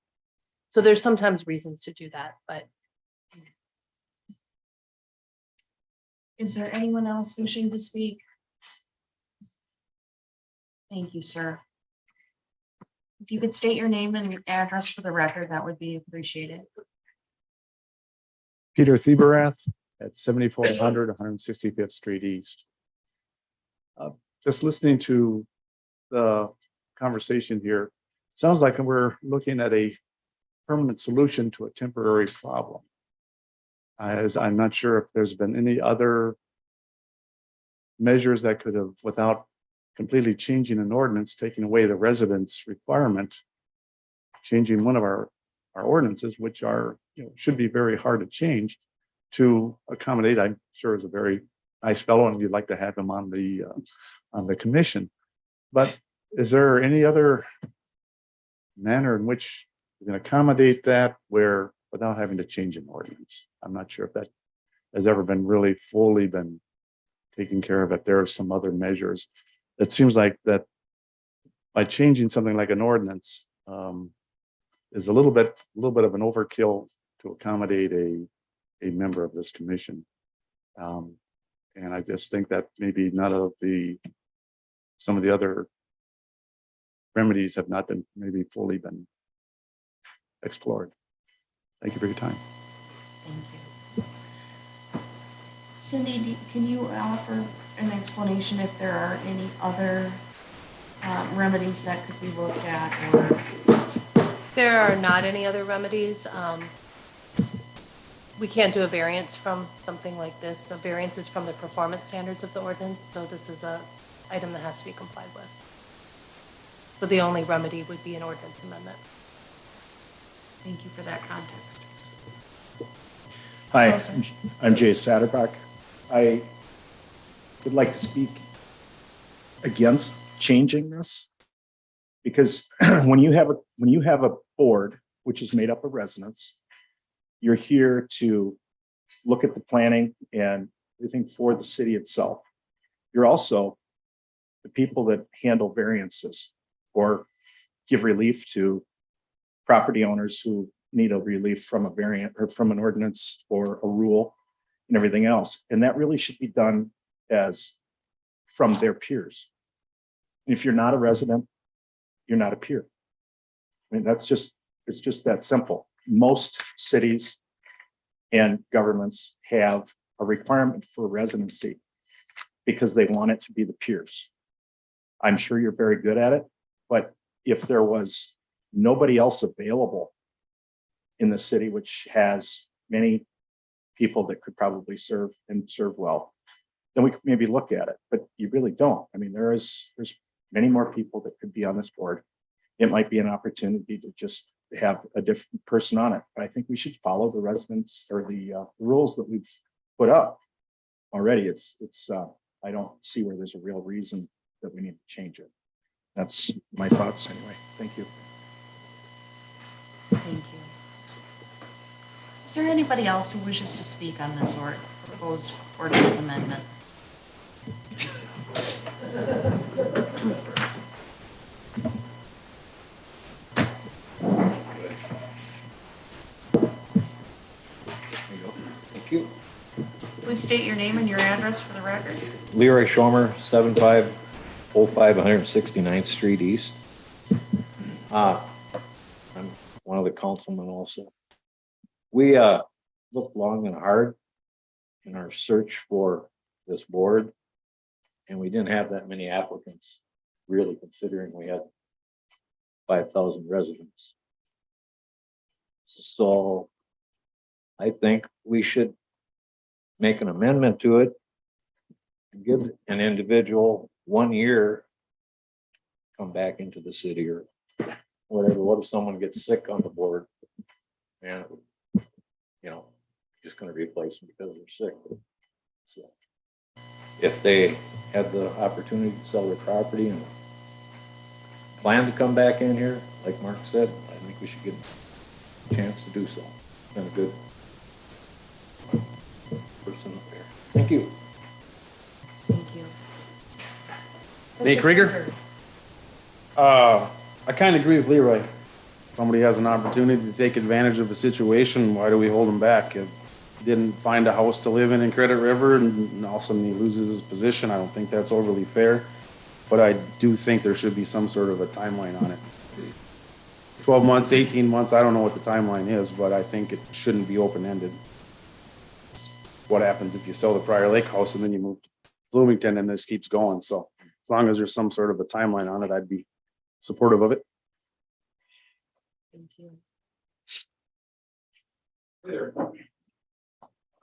So there's sometimes reasons to do that, but. Is there anyone else wishing to speak? Thank you, sir. If you could state your name and address for the record, that would be appreciated. Peter Thieberath at 7400 165th Street East. Just listening to the conversation here, sounds like we're looking at a permanent solution to a temporary problem. As I'm not sure if there's been any other measures that could have, without completely changing an ordinance, taking away the residence requirement, changing one of our ordinances, which are, should be very hard to change, to accommodate. I'm sure is a very nice fellow, and you'd like to have him on the commission. But is there any other manner in which you can accommodate that where without having to change an ordinance? I'm not sure if that has ever been really fully been taken care of. If there are some other measures, it seems like that by changing something like an ordinance is a little bit of an overkill to accommodate a member of this commission. And I just think that maybe some of the other remedies have not been maybe fully been explored. Thank you for your time. Thank you. Cindy, can you offer an explanation if there are any other remedies that could be looked at, or? There are not any other remedies. We can't do a variance from something like this. A variance is from the performance standards of the ordinance, so this is a item that has to be complied with. So the only remedy would be an ordinance amendment. Thank you for that context. Hi, Oh, sorry. I'm Jay Satterbach. I would like to speak against changing this. Because when you have a board, which is made up of residents, you're here to look at the planning and everything for the city itself. You're also the people that handle variances or give relief to property owners who need a relief from a variant or from an ordinance or a rule and everything else. And that really should be done as from their peers. If you're not a resident, you're not a peer. I mean, it's just that simple. Most cities and governments have a requirement for residency because they want it to be the peers. I'm sure you're very good at it, but if there was nobody else available in the city, which has many people that could probably serve and serve well, then we could maybe look at it, but you really don't. I mean, there's many more people that could be on this board. It might be an opportunity to just have a different person on it, but I think we should follow the residents or the rules that we've put up already. I don't see where there's a real reason that we need to change it. That's my thoughts anyway. Thank you. Thank you. Is there anybody else who wishes to speak on this or proposed ordinance amendment? Thank you. Please state your name and your address for the record. Leroy Schomer, 7505 169th Street East. I'm one of the councilmen also. We looked long and hard in our search for this board, and we didn't have that many applicants, really, considering we had 5,000 residents. So I think we should make an amendment to it, give an individual 1 year, come back into the city or whatever. What if someone gets sick on the board and, just going to replace them because they're sick? So if they have the opportunity to sell their property and plan to come back in here, like Mark said, I think we should give them a chance to do so. It's been a good person up there. Thank you. Thank you. Nate Mr. Krieger? I kind of agree with Leroy. Somebody has an opportunity to take advantage of a situation, why do we hold them back? If he didn't find a house to live in Credit River and all of a sudden he loses his position, I don't think that's overly fair. But I do think there should be some sort of a timeline on it. 12 months, 18 months, I don't know what the timeline is, but I think it shouldn't be open-ended. What happens if you sell the Prior Lake house and then you move to Bloomington and this keeps going? So as long as there's some sort of a timeline on it, I'd be supportive of it. Thank you.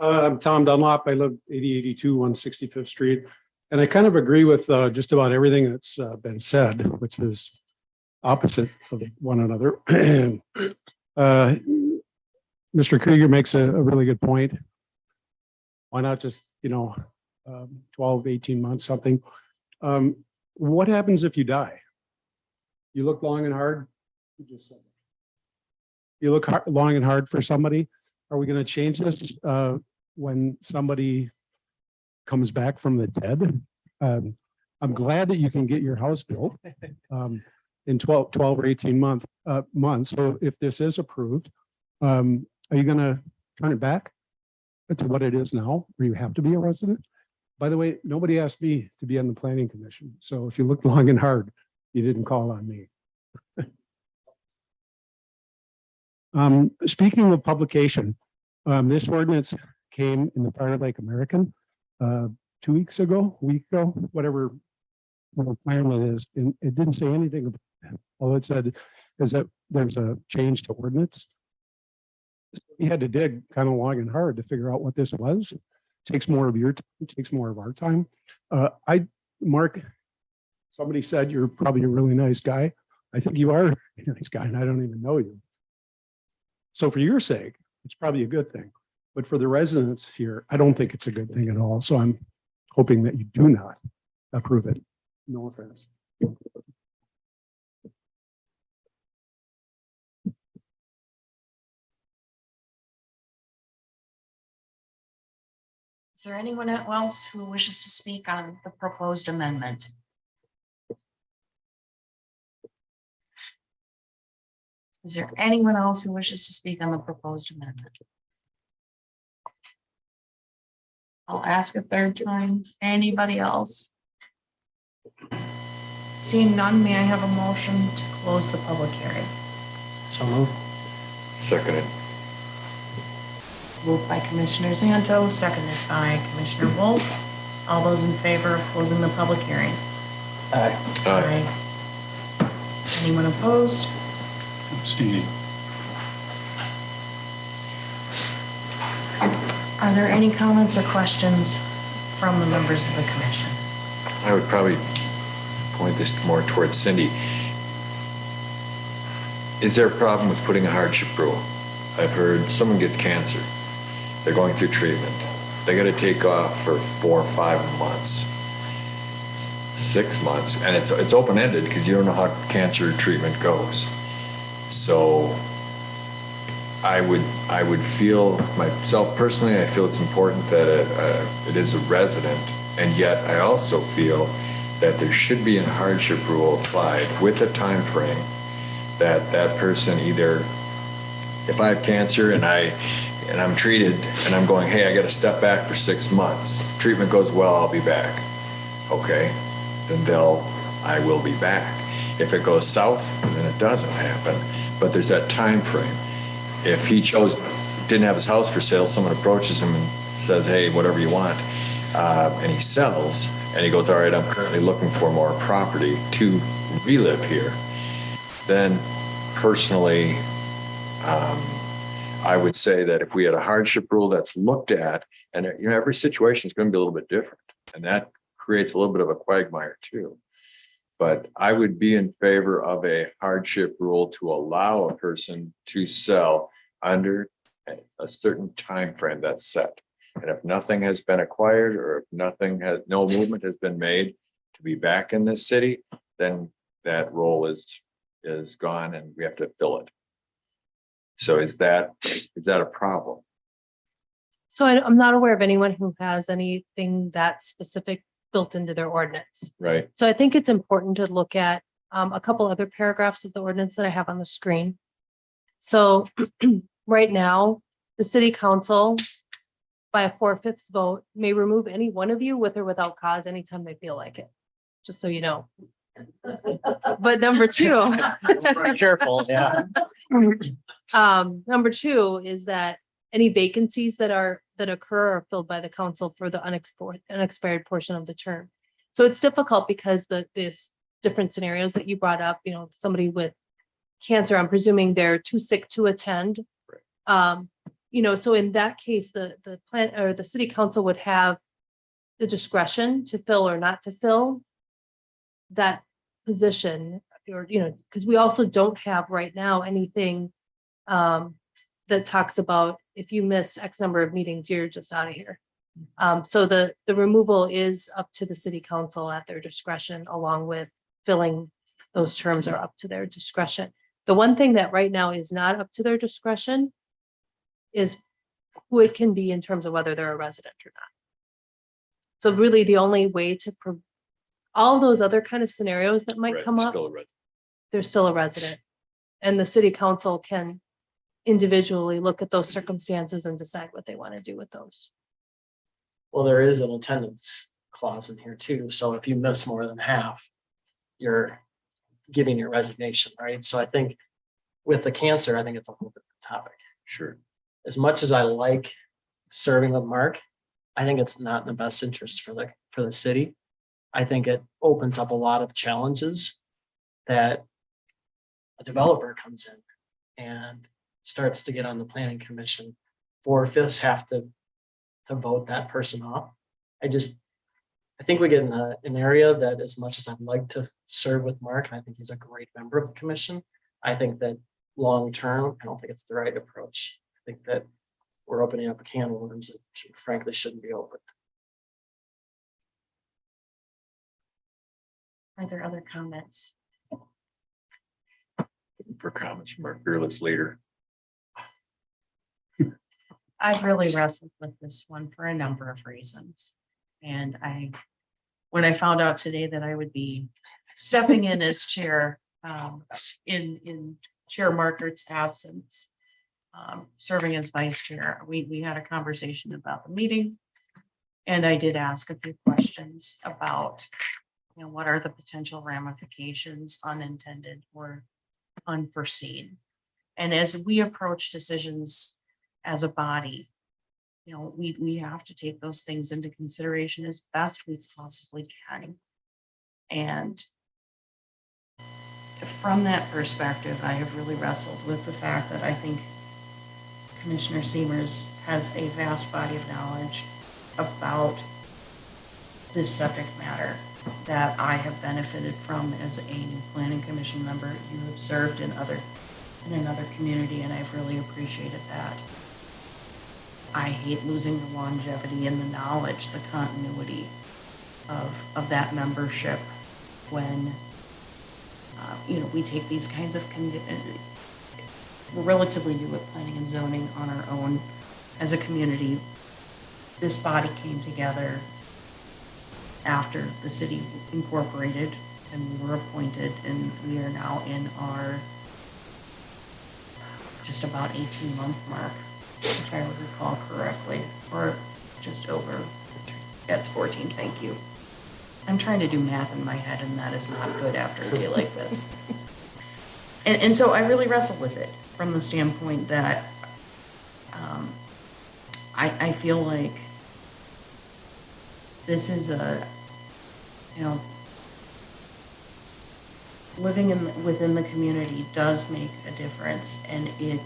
I'm Tom Dunlop. I live 8082 165th Street. And I kind of agree with just about everything that's been said, which is opposite of one another. Mr. Krieger makes a really good point. Why not just, 12, 18 months, something? What happens if you die? You look long and hard. You look long and hard for somebody. Are we going to change this when somebody comes back from the dead? I'm glad that you can get your house built in 12 or 18 months. So if this is approved, are you going to turn it back to what it is now, where you have to be a resident? By the way, nobody asked me to be on the planning commission. So if you look long and hard, you didn't call on me. Speaking of publication, this ordinance came in the Fire Lake American 2 weeks ago, week ago, whatever plan it is, and it didn't say anything. All it said is that there's a change to ordinance. We had to dig kind of long and hard to figure out what this was. Takes more of your time, takes more of our time. Mark, somebody said you're probably a really nice guy. I think you are a nice guy, and I don't even know you. So for your sake, it's probably a good thing. But for the residents here, I don't think it's a good thing at all. So I'm hoping that you do not approve it. No offense. Is there anyone else who wishes to speak on the proposed amendment? Is there anyone else who wishes to speak on the proposed amendment? I'll ask a third time. Anybody else? Seeing none, may I have a motion to close the public hearing? So moved. Seconded. Moved by Commissioner Zanto, seconded by Commissioner Wolf. All those in favor of closing the public hearing? Aye. Aye. Anyone opposed? Abstaining. Are there any comments or questions from the members of the commission? I would probably point this more towards Cindy. Is there a problem with putting a hardship rule? I've heard someone gets cancer. They're going through treatment. They got to take off for 4 or 5 months, 6 months, and it's open-ended because you don't know how cancer treatment goes. So I would feel myself personally, I feel it's important that it is a resident, and yet I also feel that there should be a hardship rule applied with a time frame that person either, if I have cancer and I'm treated and I'm going, hey, I got to step back for 6 months. Treatment goes well, I'll be back. Okay, then I will be back. If it goes south, then it doesn't happen. But there's that time frame. If he didn't have his house for sale, someone approaches him and says, hey, whatever you want, and he sells, and he goes, all right, I'm currently looking for more property to relive here, then personally, I would say that if we had a hardship rule that's looked at, and every situation is going to be a little bit different, and that creates a little bit of a quagmire too. But I would be in favor of a hardship rule to allow a person to sell under a certain time frame that's set. And if nothing has been acquired, or if no movement has been made to be back in this city, then that role is gone and we have to fill it. So is that a problem? So I'm not aware of anyone who has anything that specific built into their ordinance. Right. So I think it's important to look at a couple other paragraphs of the ordinance that I have on the screen. So right now, the city council, by a 4/5 vote, may remove any one of you with or without cause anytime they feel like it, just so you know. But number two. Careful, yeah. Number two is that any vacancies that occur are filled by the council for the unexpired portion of the term. So it's difficult because this different scenarios that you brought up, somebody with cancer, I'm presuming they're too sick to attend. So in that case, the plan or the city council would have the discretion to fill or not to fill that position, or, because we also don't have right now anything that talks about if you miss X number of meetings, you're just out of here. So the removal is up to the city council at their discretion, along with filling those terms are up to their discretion. The one thing that right now is not up to their discretion is who it can be in terms of whether they're a resident or not. So really the only way to all those other kind of scenarios that might come up, they're still a resident. And the city council can individually look at those circumstances and decide what they want to do with those. Well, there is an attendance clause in here too. So if you miss more than half, you're giving your resignation, right? So I think with the cancer, I think it's a whole different topic. Sure. As much as I like serving with Mark, I think it's not in the best interest for the city. I think it opens up a lot of challenges that a developer comes in and starts to get on the planning commission. 4/5 have to vote that person off. I think we get in an area that, as much as I'd like to serve with Mark, and I think he's a great member of the commission, I think that long-term, I don't think it's the right approach. I think that we're opening up a can of worms that frankly shouldn't be opened. Are there other comments? For comments from our fearless leader. I've really wrestled with this one for a number of reasons. And when I found out today that I would be stepping in as chair, in Chair Markert's absence, serving as vice chair, we had a conversation about the meeting. And I did ask a few questions about, what are the potential ramifications, unintended or unforeseen. And as we approach decisions as a body, we have to take those things into consideration as best we possibly can. And from that perspective, I have really wrestled with the fact that I think Commissioner Seamers has a vast body of knowledge about this subject matter that I have benefited from as a new planning commission member. You have served in another community, and I've really appreciated that. I hate losing the longevity and the knowledge, the continuity of that membership when we take these kinds of we're relatively new at planning and zoning on our own as a community. This body came together after the city incorporated and we were appointed, and we are now in our just about 18-month mark, if I recall correctly, or just over. That's 14, thank you. I'm trying to do math in my head, and that is not good after a day like this. And so I really wrestled with it from the standpoint that I feel like this is living within the community does make a difference, and it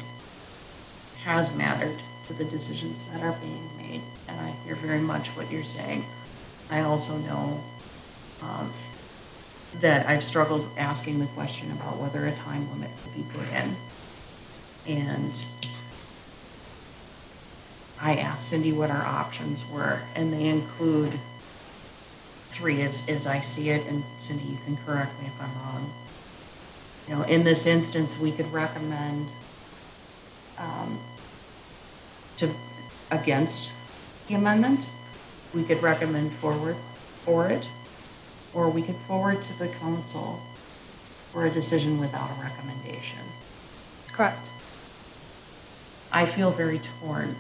has mattered to the decisions that are being made. And I hear very much what you're saying. I also know that I've struggled asking the question about whether a time limit could be put in. And I asked Cindy what our options were, and they include 3 as I see it, and Cindy, you can correct me if I'm wrong. In this instance, we could recommend against the amendment. We could recommend forward for it, or we could forward to the council for a decision without a recommendation. Correct. I feel very torn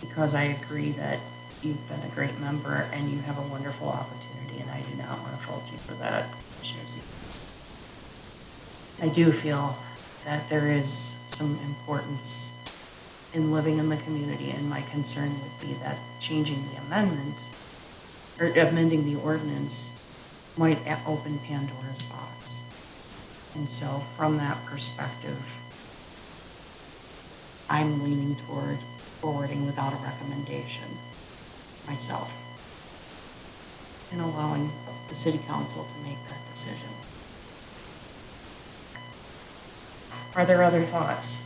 because I agree that you've been a great member and you have a wonderful opportunity, and I do not want to fault you for that, Commissioner Stevens. I do feel that there is some importance in living in the community, and my concern would be that changing the amendment or amending the ordinance might open Pandora's box. And so from that perspective, I'm leaning toward forwarding without a recommendation myself and allowing the city council to make that decision. Are there other thoughts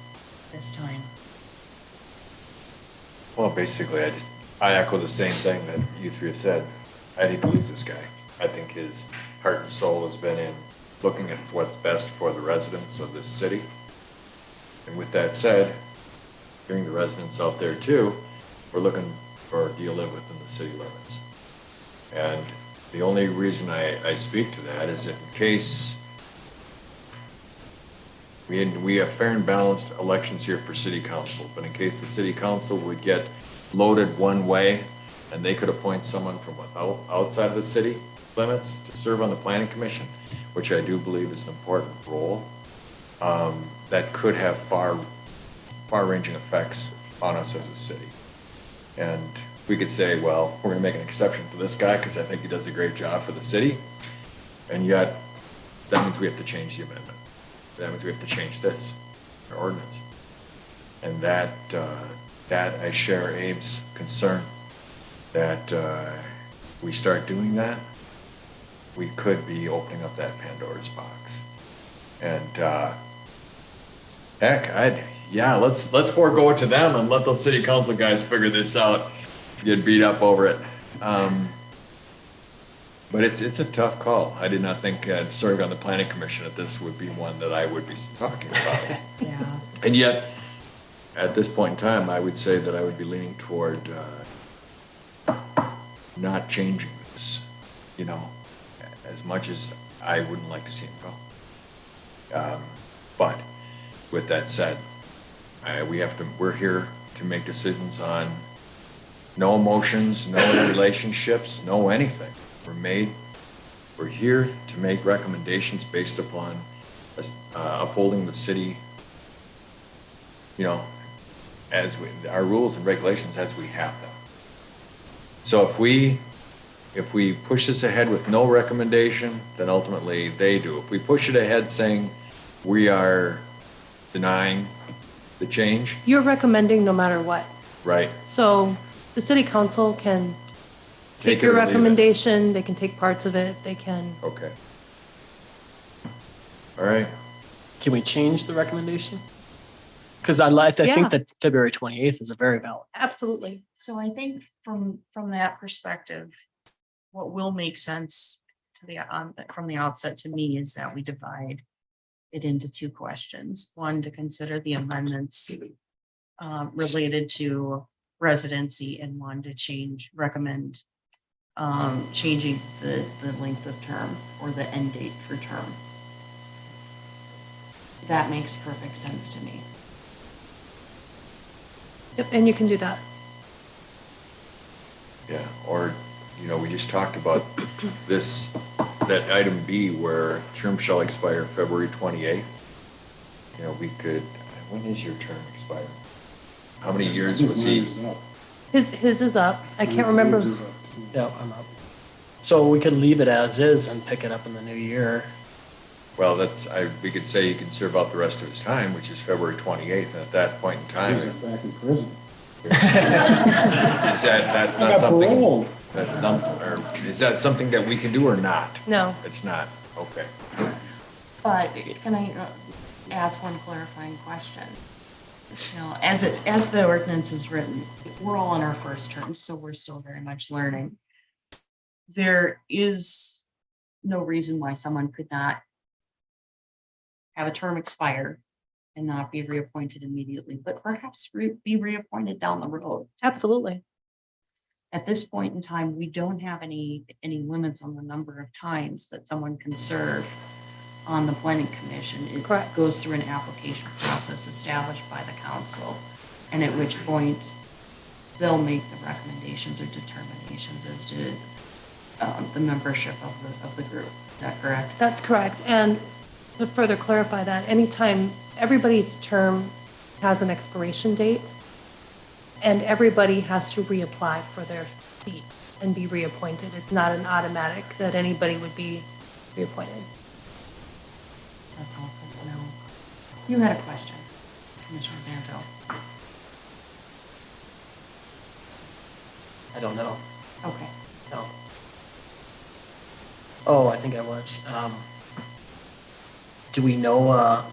this time? Well, basically, I echo the same thing that you 3 have said. I hate to lose this guy. I think his heart and soul has been in looking at what's best for the residents of this city. And with that said, hearing the residents out there too, we're looking for a deal within the city limits. And the only reason I speak to that is if in case we have fair and balanced elections here for city council, but in case the city council would get loaded one way and they could appoint someone from outside of the city, limits to serve on the planning commission, which I do believe is an important role, that could have far-ranging effects on us as a city. And we could say, well, we're gonna make an exception for this guy because I think he does a great job for the city. And yet, that means we have to change the amendment. That means we have to change this, our ordinance. And that I share Abe's concern that we start doing that, we could be opening up that Pandora's box. And heck, let's forego it to them and let those city council guys figure this out, get beat up over it. But it's a tough call. I did not think serving on the planning commission that this would be one that I would be talking about. Yeah. And yet, at this point in time, I would say that I would be leaning toward not changing this, as much as I wouldn't like to see him go. But with that said, we're here to make decisions on no emotions, no relationships, no anything. We're here to make recommendations based upon upholding the city, as our rules and regulations as we have them. So if we push this ahead with no recommendation, then ultimately they do. If we push it ahead saying we are denying the change, You're recommending no matter what. right? So the city council can Take take it your or leave it. recommendation, they can take parts of it, they can, Okay. All right. Can we change the recommendation? Because I Yeah. think that February 28th is a very valid. absolutely. So I think from that perspective, what will make sense to from the outset to me is that we divide it into two questions. One, to consider the amendments related to residency, and one to recommend changing the length of term or the end date for term. That makes perfect sense to me. Yep, and you can do that. Yeah, or, we just talked about that item B where term shall expire February 28th. We could, when is your term expire? How many years was he? Mine is up. His is up. I can't remember. Yours is up, too. Yeah, I'm up. So we could leave it as is and pick it up in the new year. Well, we could say he can serve out the rest of his time, which is February 28th, and at that point in time, He's back in prison. that's I not got something, paroled. or is that something that we can do or not? No. It's not, okay. But can I ask one clarifying question? As the ordinance is written, we're all in our first term, so we're still very much learning. There is no reason why someone could not have a term expire and not be reappointed immediately, but perhaps be reappointed down the road. Absolutely. At this point in time, we don't have any limits on the number of times that someone can serve on the planning commission. It Correct. goes through an application process established by the council, and at which point they'll make the recommendations or determinations as to the membership of the group. Is that correct? That's correct. And to further clarify that, anytime everybody's term has an expiration date, and everybody has to reapply for their seat and be reappointed. It's not an automatic that anybody would be reappointed. That's all for now. You had a question, Commissioner Zanto. I don't know. Okay. No. Oh, I think I was. Do we know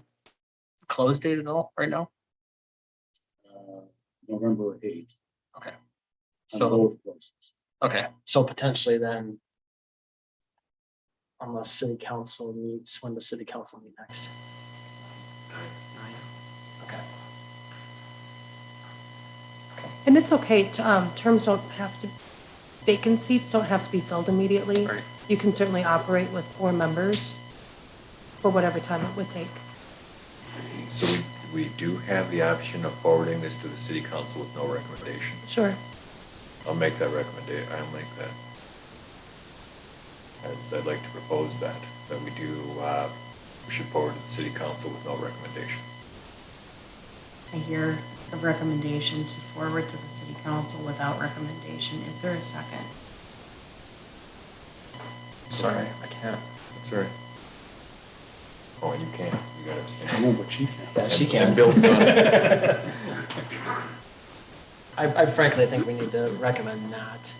close date at all right now? November 8th. Okay. On So, both places. okay, so potentially then, unless city council meets, when does city council meet next? 9. Okay. And it's okay, terms don't have to, vacant seats don't have to be filled immediately. Right. You can certainly operate with 4 members for whatever time it would take. So we do have the option of forwarding this to the city council with no recommendation. Sure. I'll make that recommendation, I'll make that. I'd like to propose that we do, push it forward to the city council with no recommendation. I hear a recommendation to forward to the city council without recommendation. Is there a second? Sorry, I can't. That's right. Oh, and you can't, you gotta abstain. No, but she can. Yeah, she can. And Bill's done it. I frankly think we need to recommend not.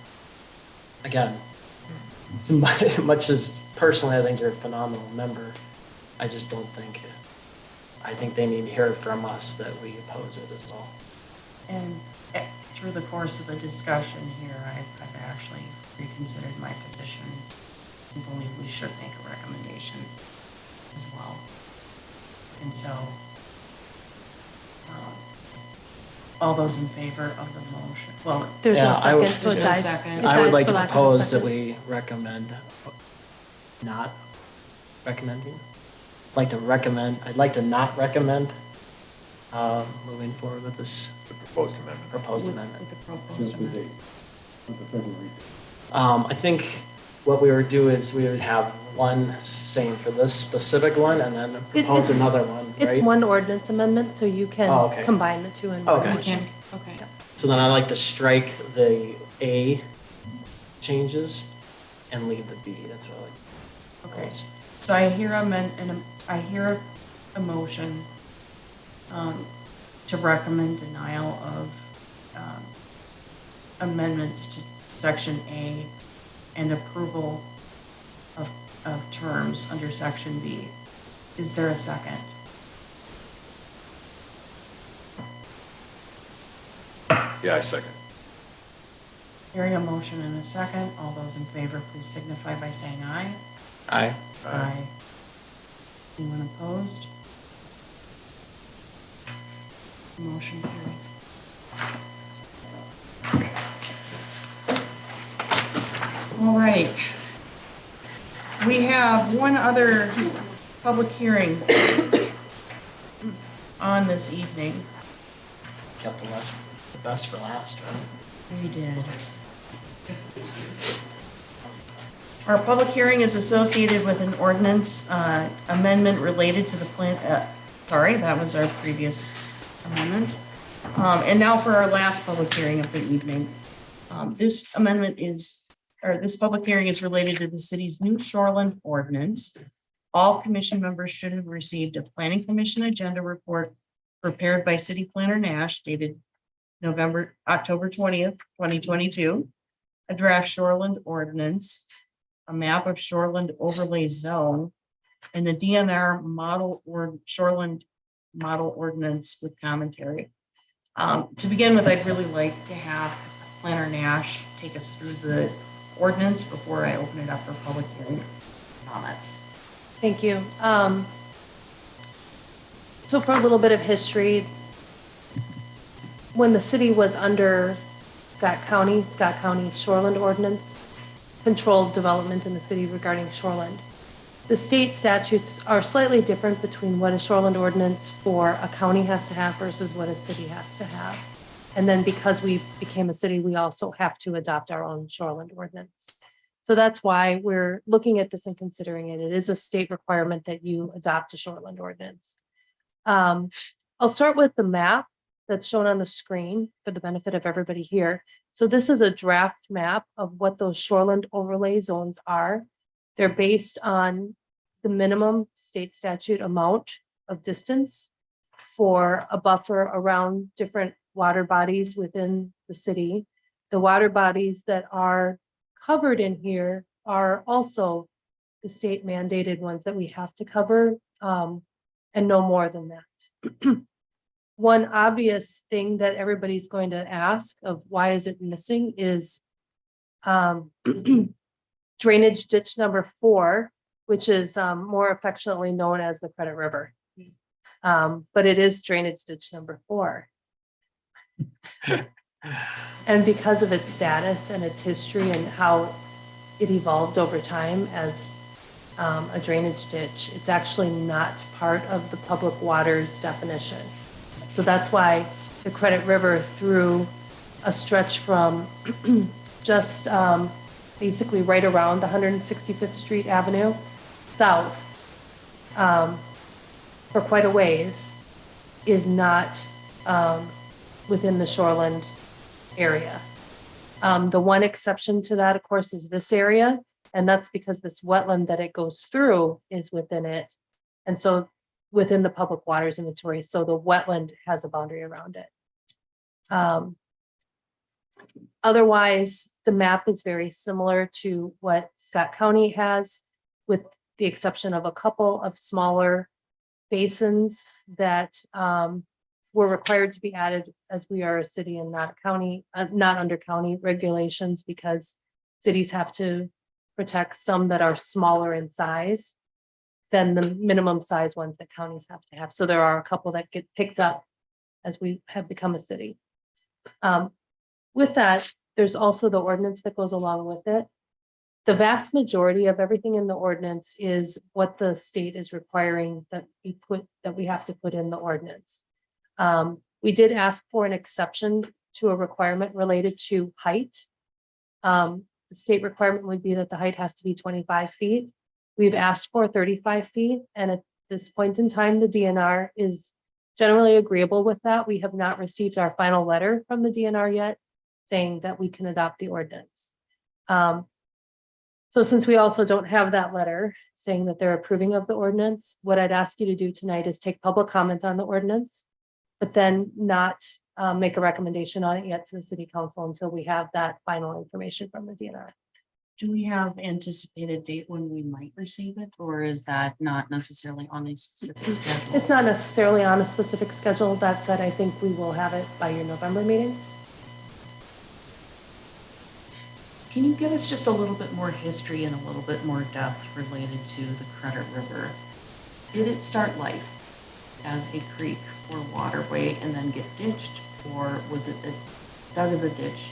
Again, much as personally, I think you're a phenomenal member. I just don't think, I think they need to hear from us that we oppose it as well. And through the course of the discussion here, I've actually reconsidered my position and believe we should make a recommendation as well. And so, all those in favor of the motion, well, There's Yeah, no I would- second, so it There's no dies. second. It I would dies like for to lack of a propose that second. we recommend not recommending. Like to recommend, I'd like to not recommend moving forward with this The proposed amendment. proposed with amendment. the proposed Since the amendment. date of the February. I think what we would do is we would have one saying for this specific one and then propose It's- another one, It's right? one ordinance amendment, so you Oh, can okay. combine the two in Okay. one Okay, motion. okay. So then I'd like to strike the A changes and leave the B. That's what I like. Okay. So I hear I hear a motion to recommend denial of amendments to section A and approval of terms under section B. Is there a second? Yeah, I second. Hearing a motion and a second, all those in favor, please signify by saying aye. Aye. Aye. Anyone opposed? Motion carries. All right. We have one other public hearing on this evening. Kept the best for last, right? We did. Our public hearing is associated with an ordinance amendment related to the plan, sorry, that was our previous amendment. And now for our last public hearing of the evening. This amendment is, or this public hearing is related to the city's new shoreline ordinance. All commission members should have received a planning commission agenda report prepared by City Planner Nash dated October 20th, 2022. A draft shoreline ordinance, a map of shoreline overlay zone, and the DNR model or shoreline model ordinance with commentary. To begin with, I'd really like to have Planner Nash take us through the ordinance before I open it up for public hearing comments. Thank you. So for a little bit of history, when the city was under Scott County's shoreland ordinance controlled development in the city regarding shoreland. The state statutes are slightly different between what a shoreland ordinance for a county has to have versus what a city has to have. And then because we became a city, we also have to adopt our own shoreland ordinance. So that's why we're looking at this and considering it. It is a state requirement that you adopt a shoreland ordinance. I'll start with the map that's shown on the screen for the benefit of everybody here. So this is a draft map of what those shoreland overlay zones are. They're based on the minimum state statute amount of distance for a buffer around different water bodies within the city. The water bodies that are covered in here are also the state mandated ones that we have to cover, and no more than that. One obvious thing that everybody's going to ask of why is it missing is drainage ditch number 4, which is more affectionately known as the Credit River. But it is drainage ditch number 4. And because of its status and its history and how it evolved over time as a drainage ditch, it's actually not part of the public waters definition. So that's why the Credit River, through a stretch from just basically right around 165th Street Avenue, south, for quite a ways, is not within the shoreland area. The one exception to that, of course, is this area, and that's because this wetland that it goes through is within it. And so within the public waters inventory, so the wetland has a boundary around it. Otherwise, the map is very similar to what Scott County has, with the exception of a couple of smaller basins that were required to be added, as we are a city and not a county, not under county regulations, because cities have to protect some that are smaller in size than the minimum size ones that counties have to have. So there are a couple that get picked up as we have become a city. With that, there's also the ordinance that goes along with it. The vast majority of everything in the ordinance is what the state is requiring that we have to put in the ordinance. We did ask for an exception to a requirement related to height. The state requirement would be that the height has to be 25 feet. We've asked for 35 feet, and at this point in time, the DNR is generally agreeable with that. We have not received our final letter from the DNR yet, saying that we can adopt the ordinance. So since we also don't have that letter saying that they're approving of the ordinance, what I'd ask you to do tonight is take public comment on the ordinance, but then not make a recommendation on it yet to the city council until we have that final information from the DNR. Do we have anticipated date when we might receive it, or is that not necessarily on a specific schedule? It's not necessarily on a specific schedule. That said, I think we will have it by your November meeting. Can you give us just a little bit more history and a little bit more depth related to the Credit River? Did it start life as a creek or waterway and then get ditched, or was it dug as a ditch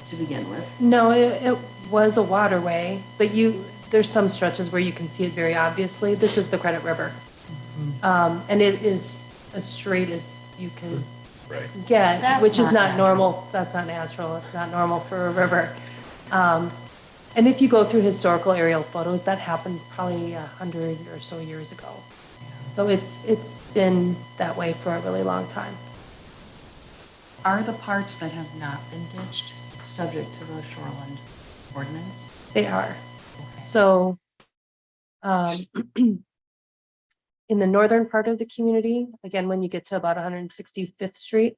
to begin with? No, it was a waterway, but there's some stretches where you can see it very obviously. This is the Credit River. And it is as straight as you can get, That's which is not not normal. That's not natural. It's not normal for a river. And if you go through historical aerial photos, that happened probably 100 or so years ago. So it's been that way for a really long time. Are the parts that have not been ditched subject to the shoreline ordinance? They are. So in the northern part of the community, again, when you get to about 165th Street,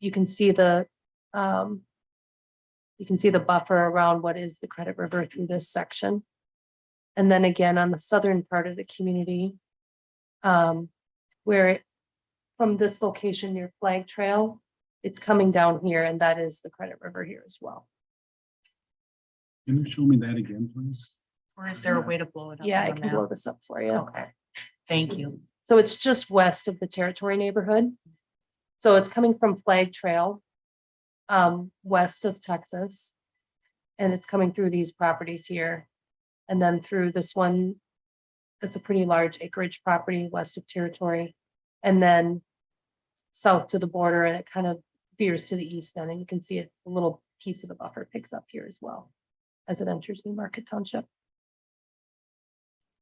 you can see the buffer around what is the Credit River through this section. And then again, on the southern part of the community, from this location near Flag Trail, it's coming down here, and that is the Credit River here as well. Can you show me that again, please? Or is there a way to blow it up? Yeah, on I the can map? blow this up for you. Okay, thank you. So it's just west of the Territory neighborhood. So it's coming from Flag Trail, west of Texas. And it's coming through these properties here. And then through this one, it's a pretty large acreage property west of Territory. And then south to the border, and it kind of veers to the east then, and you can see it, a little piece of the buffer picks up here as well as it enters New Market Township.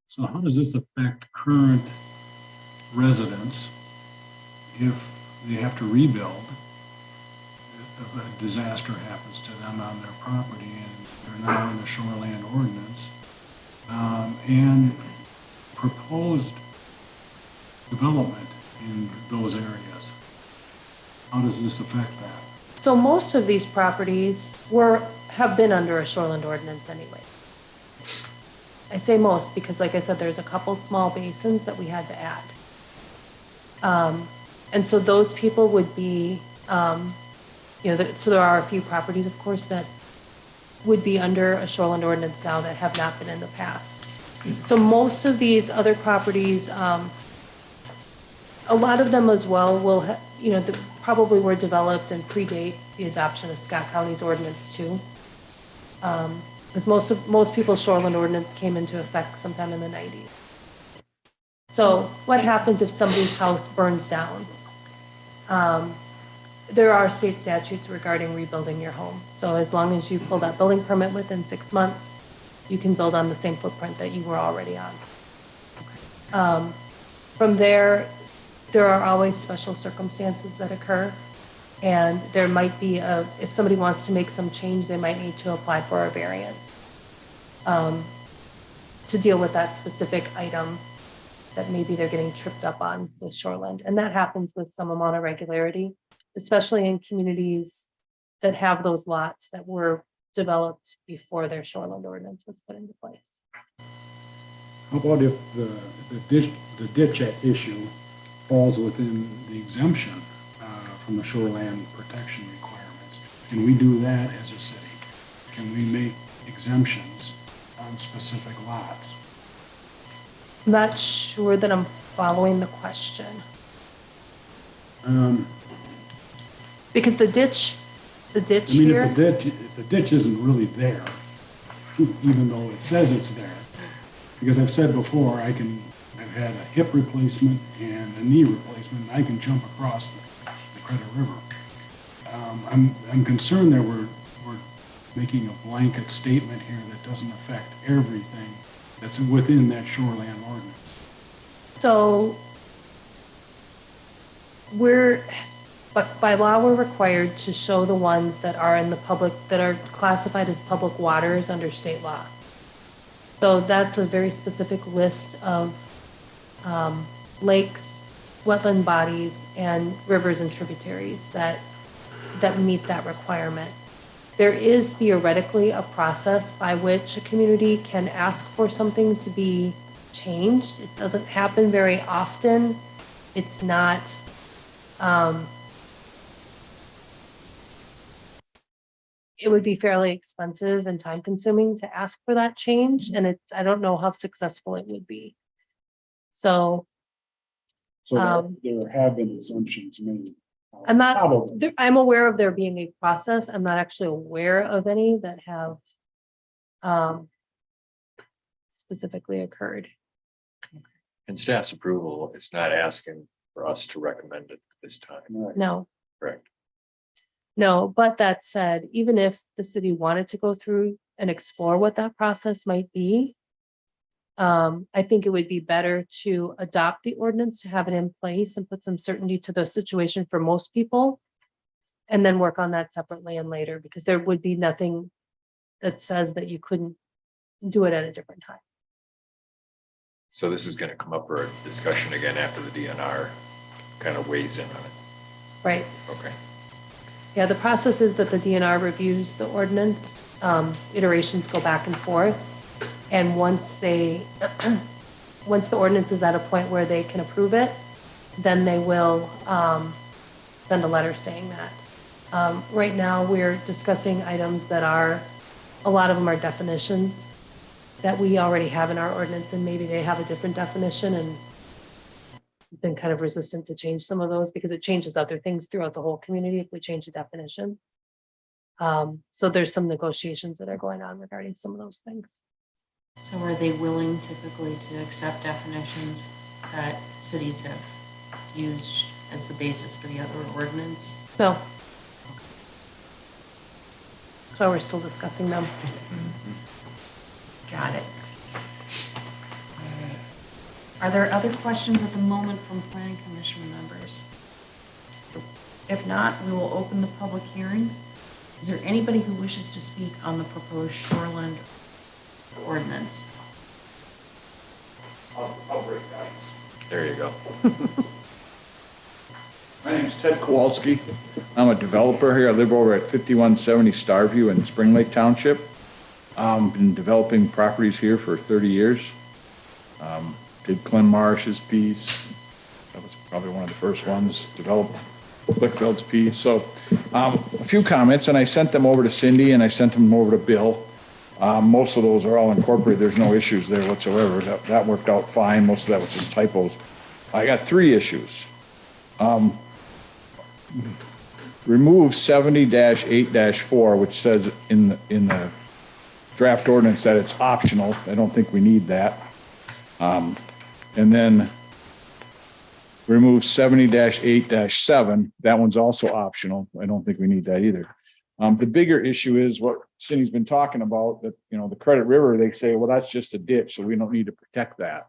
So how does this affect current residents if they have to rebuild? If a disaster happens to them on their property and they're now in the shoreland ordinance, and proposed development in those areas? How does this affect that? So most of these properties have been under a shoreland ordinance anyways. I say most because, like I said, there's a couple small basins that we had to add. And so those people would be, so there are a few properties, of course, that would be under a shoreland ordinance now that have not been in the past. So most of these other properties, a lot of them as well will, probably were developed and predate the adoption of Scott County's ordinance too. Because most people's shoreline ordinance came into effect sometime in the 90s. So what happens if somebody's house burns down? there are state statutes regarding rebuilding your home. So as long as you pull that building permit within 6 months, you can build on the same footprint that you were already on. From there are always special circumstances that occur. And there might be if somebody wants to make some change, they might need to apply for a variance to deal with that specific item that maybe they're getting tripped up on with shoreland. And that happens with some amount of regularity, especially in communities that have those lots that were developed before their shoreland ordinance was put into place. How about if the ditch issue falls within the exemption from the shoreland protection requirements? Can we do that as a city? Can we make exemptions on specific lots? I'm not sure that I'm following the question. Because the ditch here. If the ditch isn't really there, even though it says it's there, because I've said before, I've had a hip replacement and a knee replacement, and I can jump across the Credit River. I'm concerned that we're making a blanket statement here that doesn't affect everything that's within that shoreland ordinance. So but by law, we're required to show the ones that are in the public, that are classified as public waters under state law. So that's a very specific list of lakes, wetland bodies, and rivers and tributaries that meet that requirement. There is theoretically a process by which a community can ask for something to be changed. It doesn't happen very often. It's not, it would be fairly expensive and time consuming to ask for that change. And I don't know how successful it would be. So there have been exemptions made. I'm aware of there being a process. I'm not actually aware of any that have specifically occurred. And staff's approval is not asking for us to recommend it this time. No. Correct. No, but that said, even if the city wanted to go through and explore what that process might be, I think it would be better to adopt the ordinance, to have it in place and put some certainty to the situation for most people, and then work on that separately and later, because there would be nothing that says that you couldn't do it at a different time. So this is going to come up for a discussion again after the DNR kind of weighs in on it. Right. Okay. Yeah, the process is that the DNR reviews the ordinance, iterations go back and forth. And once the ordinance is at a point where they can approve it, then they will send a letter saying that. Right now, we're discussing items that a lot of them are definitions that we already have in our ordinance, and maybe they have a different definition, and been kind of resistant to change some of those because it changes other things throughout the whole community if we change the definition. So there's some negotiations that are going on regarding some of those things. So are they willing typically to accept definitions that cities have used as the basis for the other ordinance? No. So we're still discussing them. Got it. All right. Are there other questions at the moment from planning commission members? If not, we will open the public hearing. Is there anybody who wishes to speak on the proposed shoreland ordinance? I'll break guys. There you go. My name's Ted Kowalski. I'm a developer here. I live over at 5170 Starview in Spring Lake Township. Been developing properties here for 30 years. Did Glenn Marsh's piece. That was probably one of the first ones. Developed Blickfeld's piece. So a few comments, and I sent them over to Cindy and I sent them over to Bill. Most of those are all incorporated. There's no issues there whatsoever. That worked out fine. Most of that was just typos. I got 3 issues. Remove 70-8-4, which says in the draft ordinance that it's optional. I don't think we need that. And then remove 70-8-7. That one's also optional. I don't think we need that either. The bigger issue is what Cindy's been talking about, that, you know, the Credit River, they say, well, that's just a ditch, so we don't need to protect that.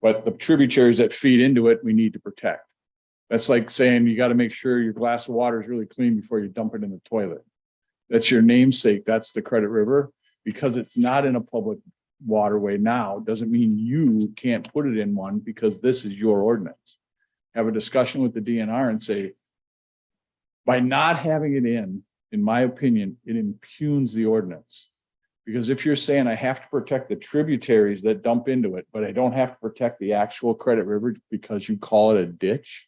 But the tributaries that feed into it, we need to protect. That's like saying you got to make sure your glass of water is really clean before you dump it in the toilet. That's your namesake. That's the Credit River. Because it's not in a public waterway now, doesn't mean you can't put it in one, because this is your ordinance. Have a discussion with the DNR and say, by not having it in my opinion, it impugns the ordinance. Because if you're saying I have to protect the tributaries that dump into it, but I don't have to protect the actual Credit River because you call it a ditch,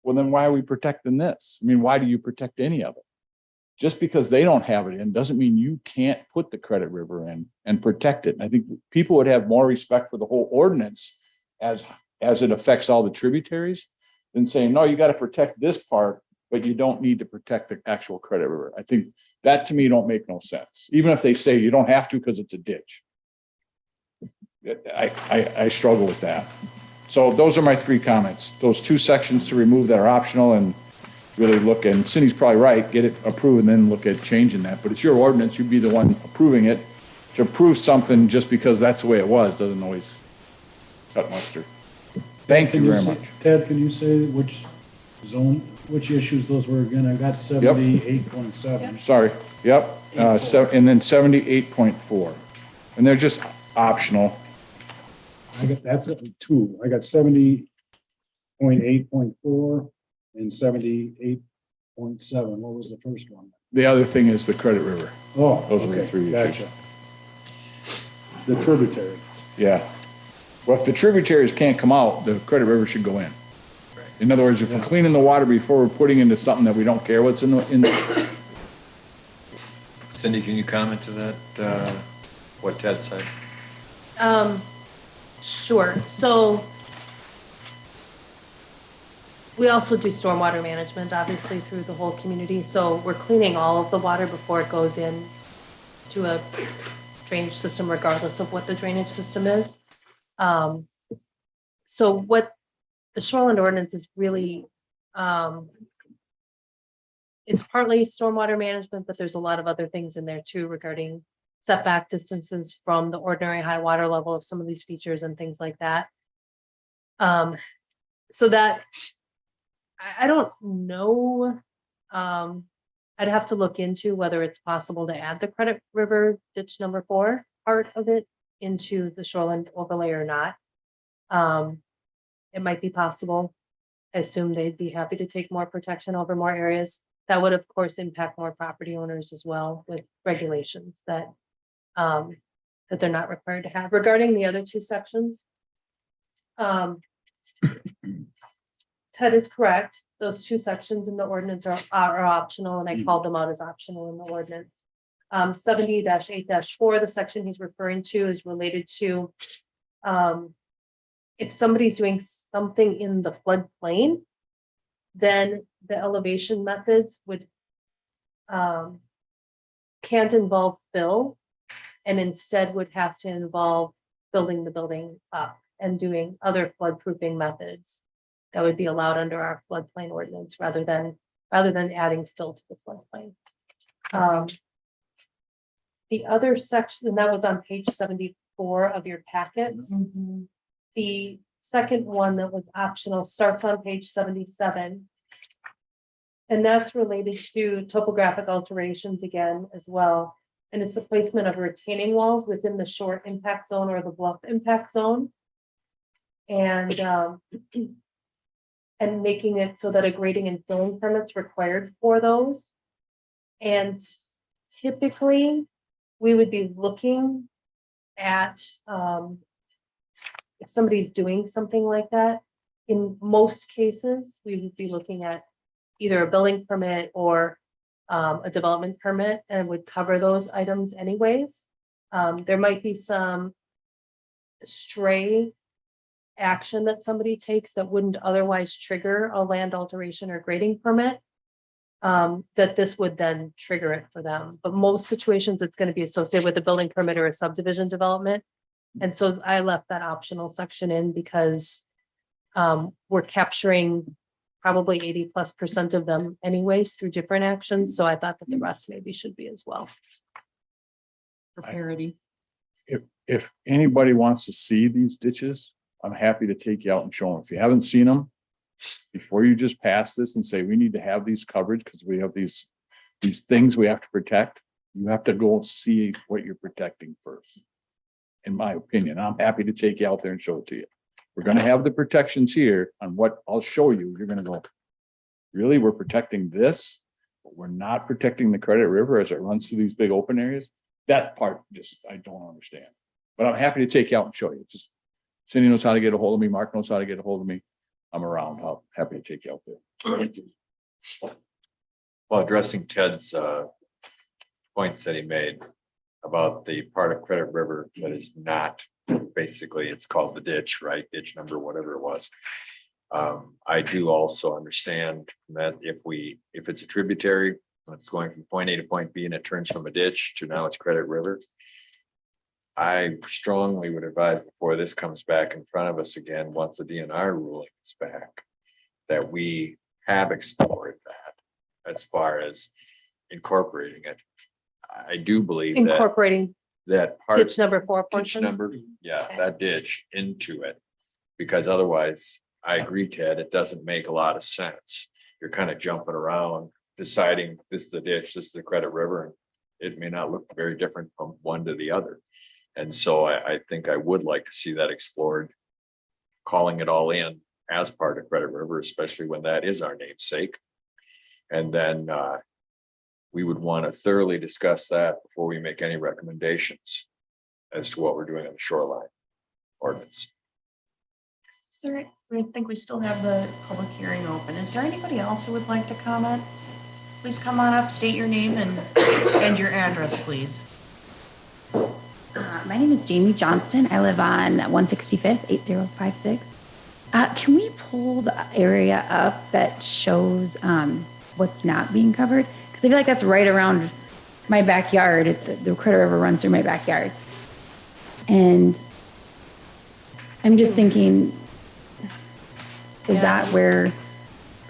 well, then why are we protecting this? I mean, why do you protect any of it? Just because they don't have it in doesn't mean you can't put the Credit River in and protect it. And I think people would have more respect for the whole ordinance as it affects all the tributaries than saying, no, you got to protect this part, but you don't need to protect the actual Credit River. I think that to me don't make no sense. Even if they say you don't have to because it's a ditch. I struggle with that. So those are my 3 comments. Those 2 sections to remove that are optional, and really look, and Cindy's probably right, get it approved and then look at changing that. But it's your ordinance, you'd be the one approving it. To approve something just because that's the way it was doesn't always cut mustard. Thank you very much. Ted, can you say which zone, which issues those were again? I got 78.7. Sorry, yep, and then 78.4. And they're just optional. That's 2. I got 70.8.4 and 78.7. What was the first one? The other thing is the Credit River. Oh, those are the okay, 3 issues. gotcha. The tributary. Yeah. Well, if the tributaries can't come out, the Credit River should go in. In other words, if we're cleaning the water before we're putting into something that we don't care what's in the. Cindy, can you comment to that, what Ted said? Sure. So we also do stormwater management, obviously, through the whole community. So we're cleaning all of the water before it goes in to a drainage system, regardless of what the drainage system is. So what the shoreline ordinance is really, it's partly stormwater management, but there's a lot of other things in there too regarding setback distances from the ordinary high water level of some of these features and things like that. So that, I don't know. I'd have to look into whether it's possible to add the Credit River ditch number 4 part of it into the shoreline overlay or not. It might be possible. I assume they'd be happy to take more protection over more areas. That would, of course, impact more property owners as well with regulations that that they're not required to have. Regarding the other 2 sections, Ted is correct. Those 2 sections in the ordinance are optional, and I called them out as optional in the ordinance. 70-8-4, the section he's referring to is related to if somebody's doing something in the floodplain, then the elevation methods would can't involve fill, and instead would have to involve building the building up and doing other floodproofing methods that would be allowed under our floodplain ordinance rather than adding fill to the floodplain. The other section, and that was on page 74 of your packets. The second one that was optional starts on page 77. And that's related to topographic alterations again as well. And it's the placement of retaining walls within the short impact zone or the bluff impact zone. And making it so that a grading and filling permit's required for those. And typically, we would be looking at if somebody's doing something like that. In most cases, we would be looking at either a building permit or a development permit, and would cover those items anyways. There might be some stray action that somebody takes that wouldn't otherwise trigger a land alteration or grading permit, that this would then trigger it for them. But most situations, it's going to be associated with a building permit or a subdivision development. And so I left that optional section in because We're capturing probably 80+% of them anyways through different actions. So I thought that the rest maybe should be as well. For parity. If anybody wants to see these ditches, I'm happy to take you out and show them. If you haven't seen them, before you just pass this and say, we need to have these coverage because we have these things we have to protect, you have to go see what you're protecting first. In my opinion, I'm happy to take you out there and show it to you. We're gonna have the protections here on what I'll show you. You're gonna go, really, we're protecting this, but we're not protecting the Credit River as it runs through these big open areas. That part just, I don't understand. But I'm happy to take you out and show you. Just Cindy knows how to get a hold of me. Mark knows how to get a hold of me. I'm around. I'm happy to take you out there. Well, addressing Ted's points that he made about the part of Credit River that is not, basically, it's called the ditch, right? Ditch number, whatever it was. I do also understand that if it's a tributary, it's going from point A to point B and it turns from a ditch to now it's Credit River. I strongly would advise before this comes back in front of us again, once the DNR ruling is back, that we have explored that as far as incorporating it. I do believe that Incorporating that part. ditch number 4 Ditch portion. number, yeah, that ditch into it. Because otherwise, I agree, Ted, it doesn't make a lot of sense. You're kind of jumping around, deciding this is the ditch, this is the Credit River, and it may not look very different from one to the other. And so I think I would like to see that explored, calling it all in as part of Credit River, especially when that is our namesake. And then we would want to thoroughly discuss that before we make any recommendations as to what we're doing on the shoreline ordinance. Sir, I think we still have the public hearing open. Is there anybody else who would like to comment? Please come on up, state your name and your address, please. My name is Jamie Johnston. I live on 165th, 8056. Can we pull the area up that shows what's not being covered? Because I feel like that's right around my backyard. The Credit River runs through my backyard. And I'm just thinking, is that where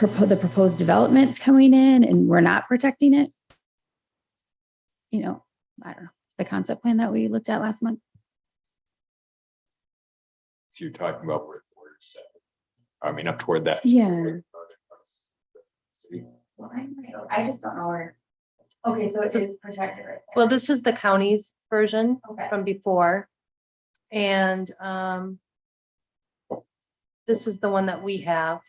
the proposed development's coming in and we're not protecting it? You know, I don't know, the concept plan that we looked at last month. So you're talking about where it's set. I mean, up toward that. Yeah. I just don't know where. Okay, so it is protected right there. Well, this is the county's version Okay. from before. And this is the one that we have.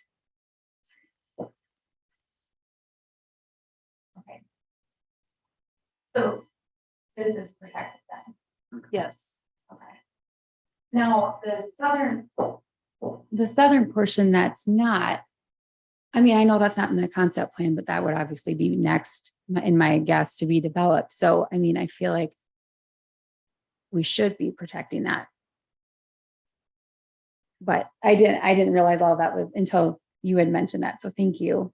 Okay. So this is protected then. Yes. Okay. Now, the southern portion that's not, I mean, I know that's not in the concept plan, but that would obviously be next in my guess to be developed. So, I mean, I feel like we should be protecting that. But I didn't realize all that was until you had mentioned that. So thank you.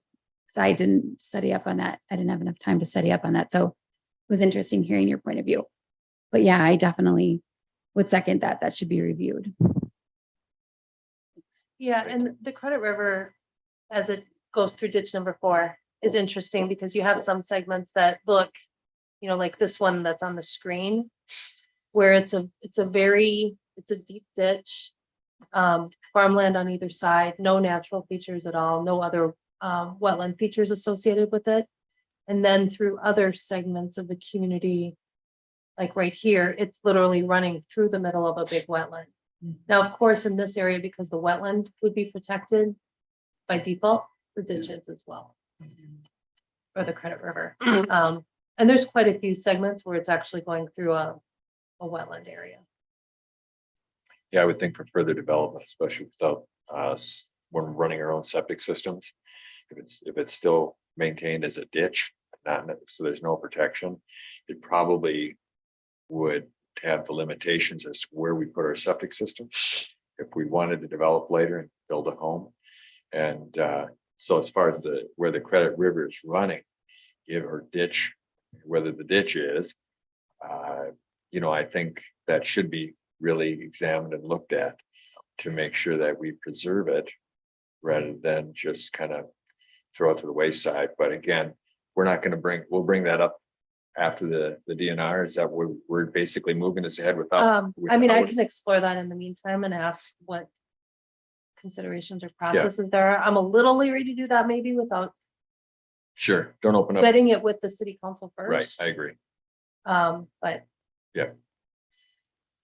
So I didn't study up on that. I didn't have enough time to study up on that. So it was interesting hearing your point of view. But yeah, I definitely would second that. That should be reviewed. Yeah, and the Credit River, as it goes through ditch number 4, is interesting because you have some segments that look, you know, like this one that's on the screen, where it's a deep ditch, farmland on either side, no natural features at all, no other wetland features associated with it. And then through other segments of the community, like right here, it's literally running through the middle of a big wetland. Now, of course, in this area, because the wetland would be protected by default, the ditches as well. Or the Credit River. And there's quite a few segments where it's actually going through a wetland area. Yeah, I would think for further development, especially without us, when we're running our own septic systems, if it's still maintained as a ditch, so there's no protection, it probably would have the limitations as to where we put our septic system if we wanted to develop later and build a home. And so as far as where the Credit River is running, or ditch, whether the ditch is, I think that should be really examined and looked at to make sure that we preserve it rather than just kind of throw it to the wayside. But again, we'll bring that up after the DNR. Is that we're basically moving this ahead without? I mean, I without- can explore that in the meantime and ask what considerations or processes there are. I'm a little leery to do that maybe without Sure, don't open up. vetting it with the city council Right, first. I agree. But. Yeah.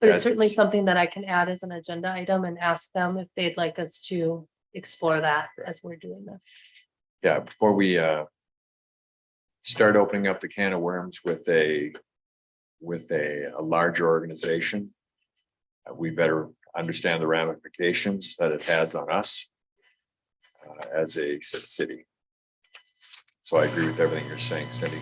But Yeah, it's certainly it's- something that I can add as an agenda item and ask them if they'd like us to explore that as we're doing this. Yeah, before we start opening up the can of worms with a larger organization, we better understand the ramifications that it has on us as a city. So I agree with everything you're saying, Cindy.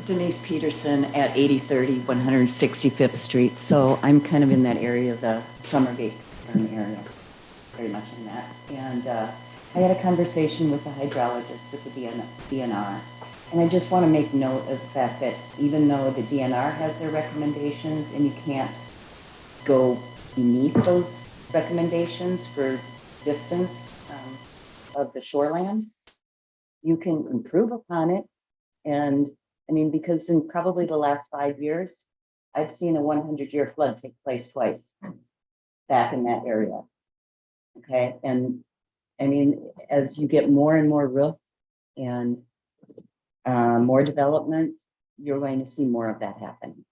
Denise Peterson at 8030 165th Street. So I'm kind of in that area of the Summergate area, very much in that. And I had a conversation with the hydrologist with the DNR. And I just want to make note of the fact that even though the DNR has their recommendations and you can't go beneath those recommendations for distance of the shoreland, you can improve upon it. And I mean, because in probably the last 5 years, I've seen a 100-year flood take place twice back in that area. Okay, and I mean, as you get more and more roof and more development, you're going to see more of that happening.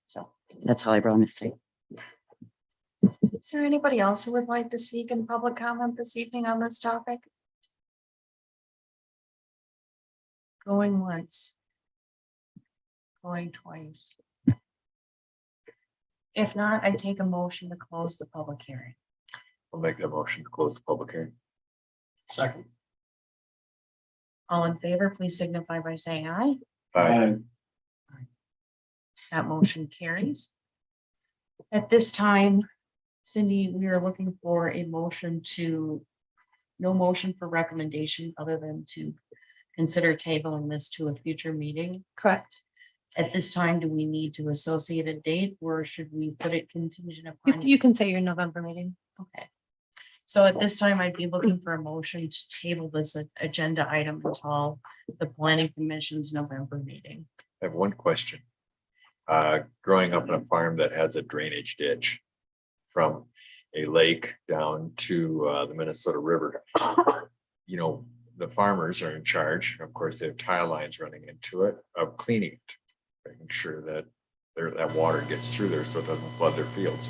So that's all I want to say. Is there anybody else who would like to speak in public comment this evening on this topic? Going once. Going twice. If not, I take a motion to close the public hearing. I'll make that motion to close the public hearing. Second. All in favor, please signify by saying aye. Aye. That motion carries. At this time, Cindy, we are looking for a motion no motion for recommendation other than to consider tabling this to a future meeting. Correct. At this time, do we need to associate a date or should we put it contingent upon? You can say your November meeting. Okay. So at this time, I'd be looking for a motion to table this agenda item until the planning commission's November meeting. I have one question. Growing up on a farm that has a drainage ditch from a lake down to the Minnesota River, you know, the farmers are in charge. Of course, they have tile lines running into it, of cleaning it, making sure that that water gets through there so it doesn't flood their fields.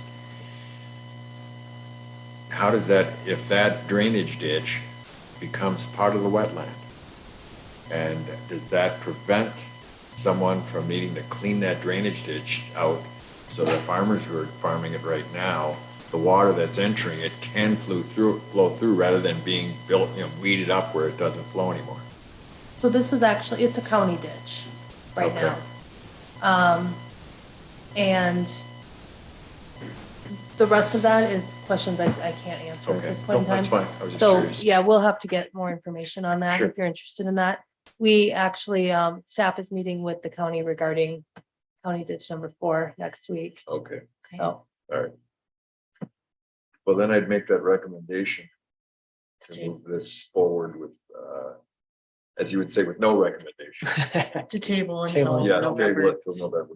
How does that, if that drainage ditch becomes part of the wetland, and does that prevent someone from needing to clean that drainage ditch out so that farmers who are farming it right now, the water that's entering it can flow through rather than being built, weeded up where it doesn't flow anymore? So this is actually, it's a county ditch right Okay. now. And the rest of that is questions I can't answer at Okay, this point in no, that's time. fine. I was just So, curious. yeah, we'll have to get more information on that Sure. if you're interested in that. We actually, staff is meeting with the county regarding County Ditch number 4 next week. Okay, So, all right. Well, then I'd make that recommendation to move this forward with, as you would say, with no recommendation. To table Table. until Yeah, table November. it till November.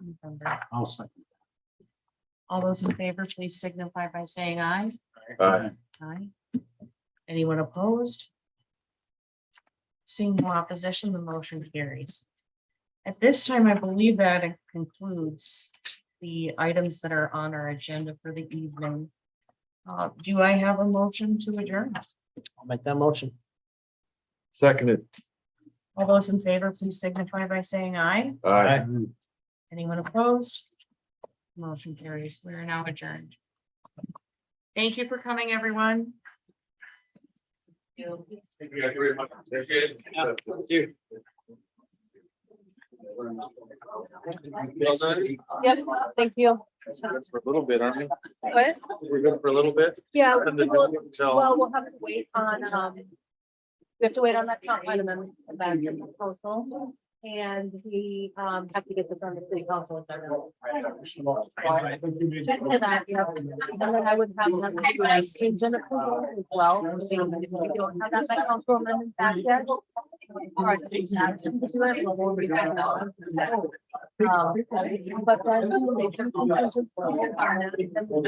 I'll second. All those in favor, please signify by saying aye. Aye. Aye. Anyone opposed? Seeing no opposition, the motion carries. At this time, I believe that concludes the items that are on our agenda for the evening. Do I have a motion to adjourn? I'll make that motion. Seconded. All those in favor, please signify by saying aye. Aye. Anyone opposed? Motion carries. We are now adjourned. Thank you for coming, everyone. Thank you guys very much. Appreciate it. Thank you. yep, thank you. For a little bit, aren't we? What? We're good for a little bit. Yeah, And then well, until- we'll have to wait on, we have to wait on that comp plan amendment to come back in proposal. and we, have to get this on the city council. agenda. And then I would have them contingent approval as well. So if we don't have that by council amendment back yet. But then they can contingent approval on that.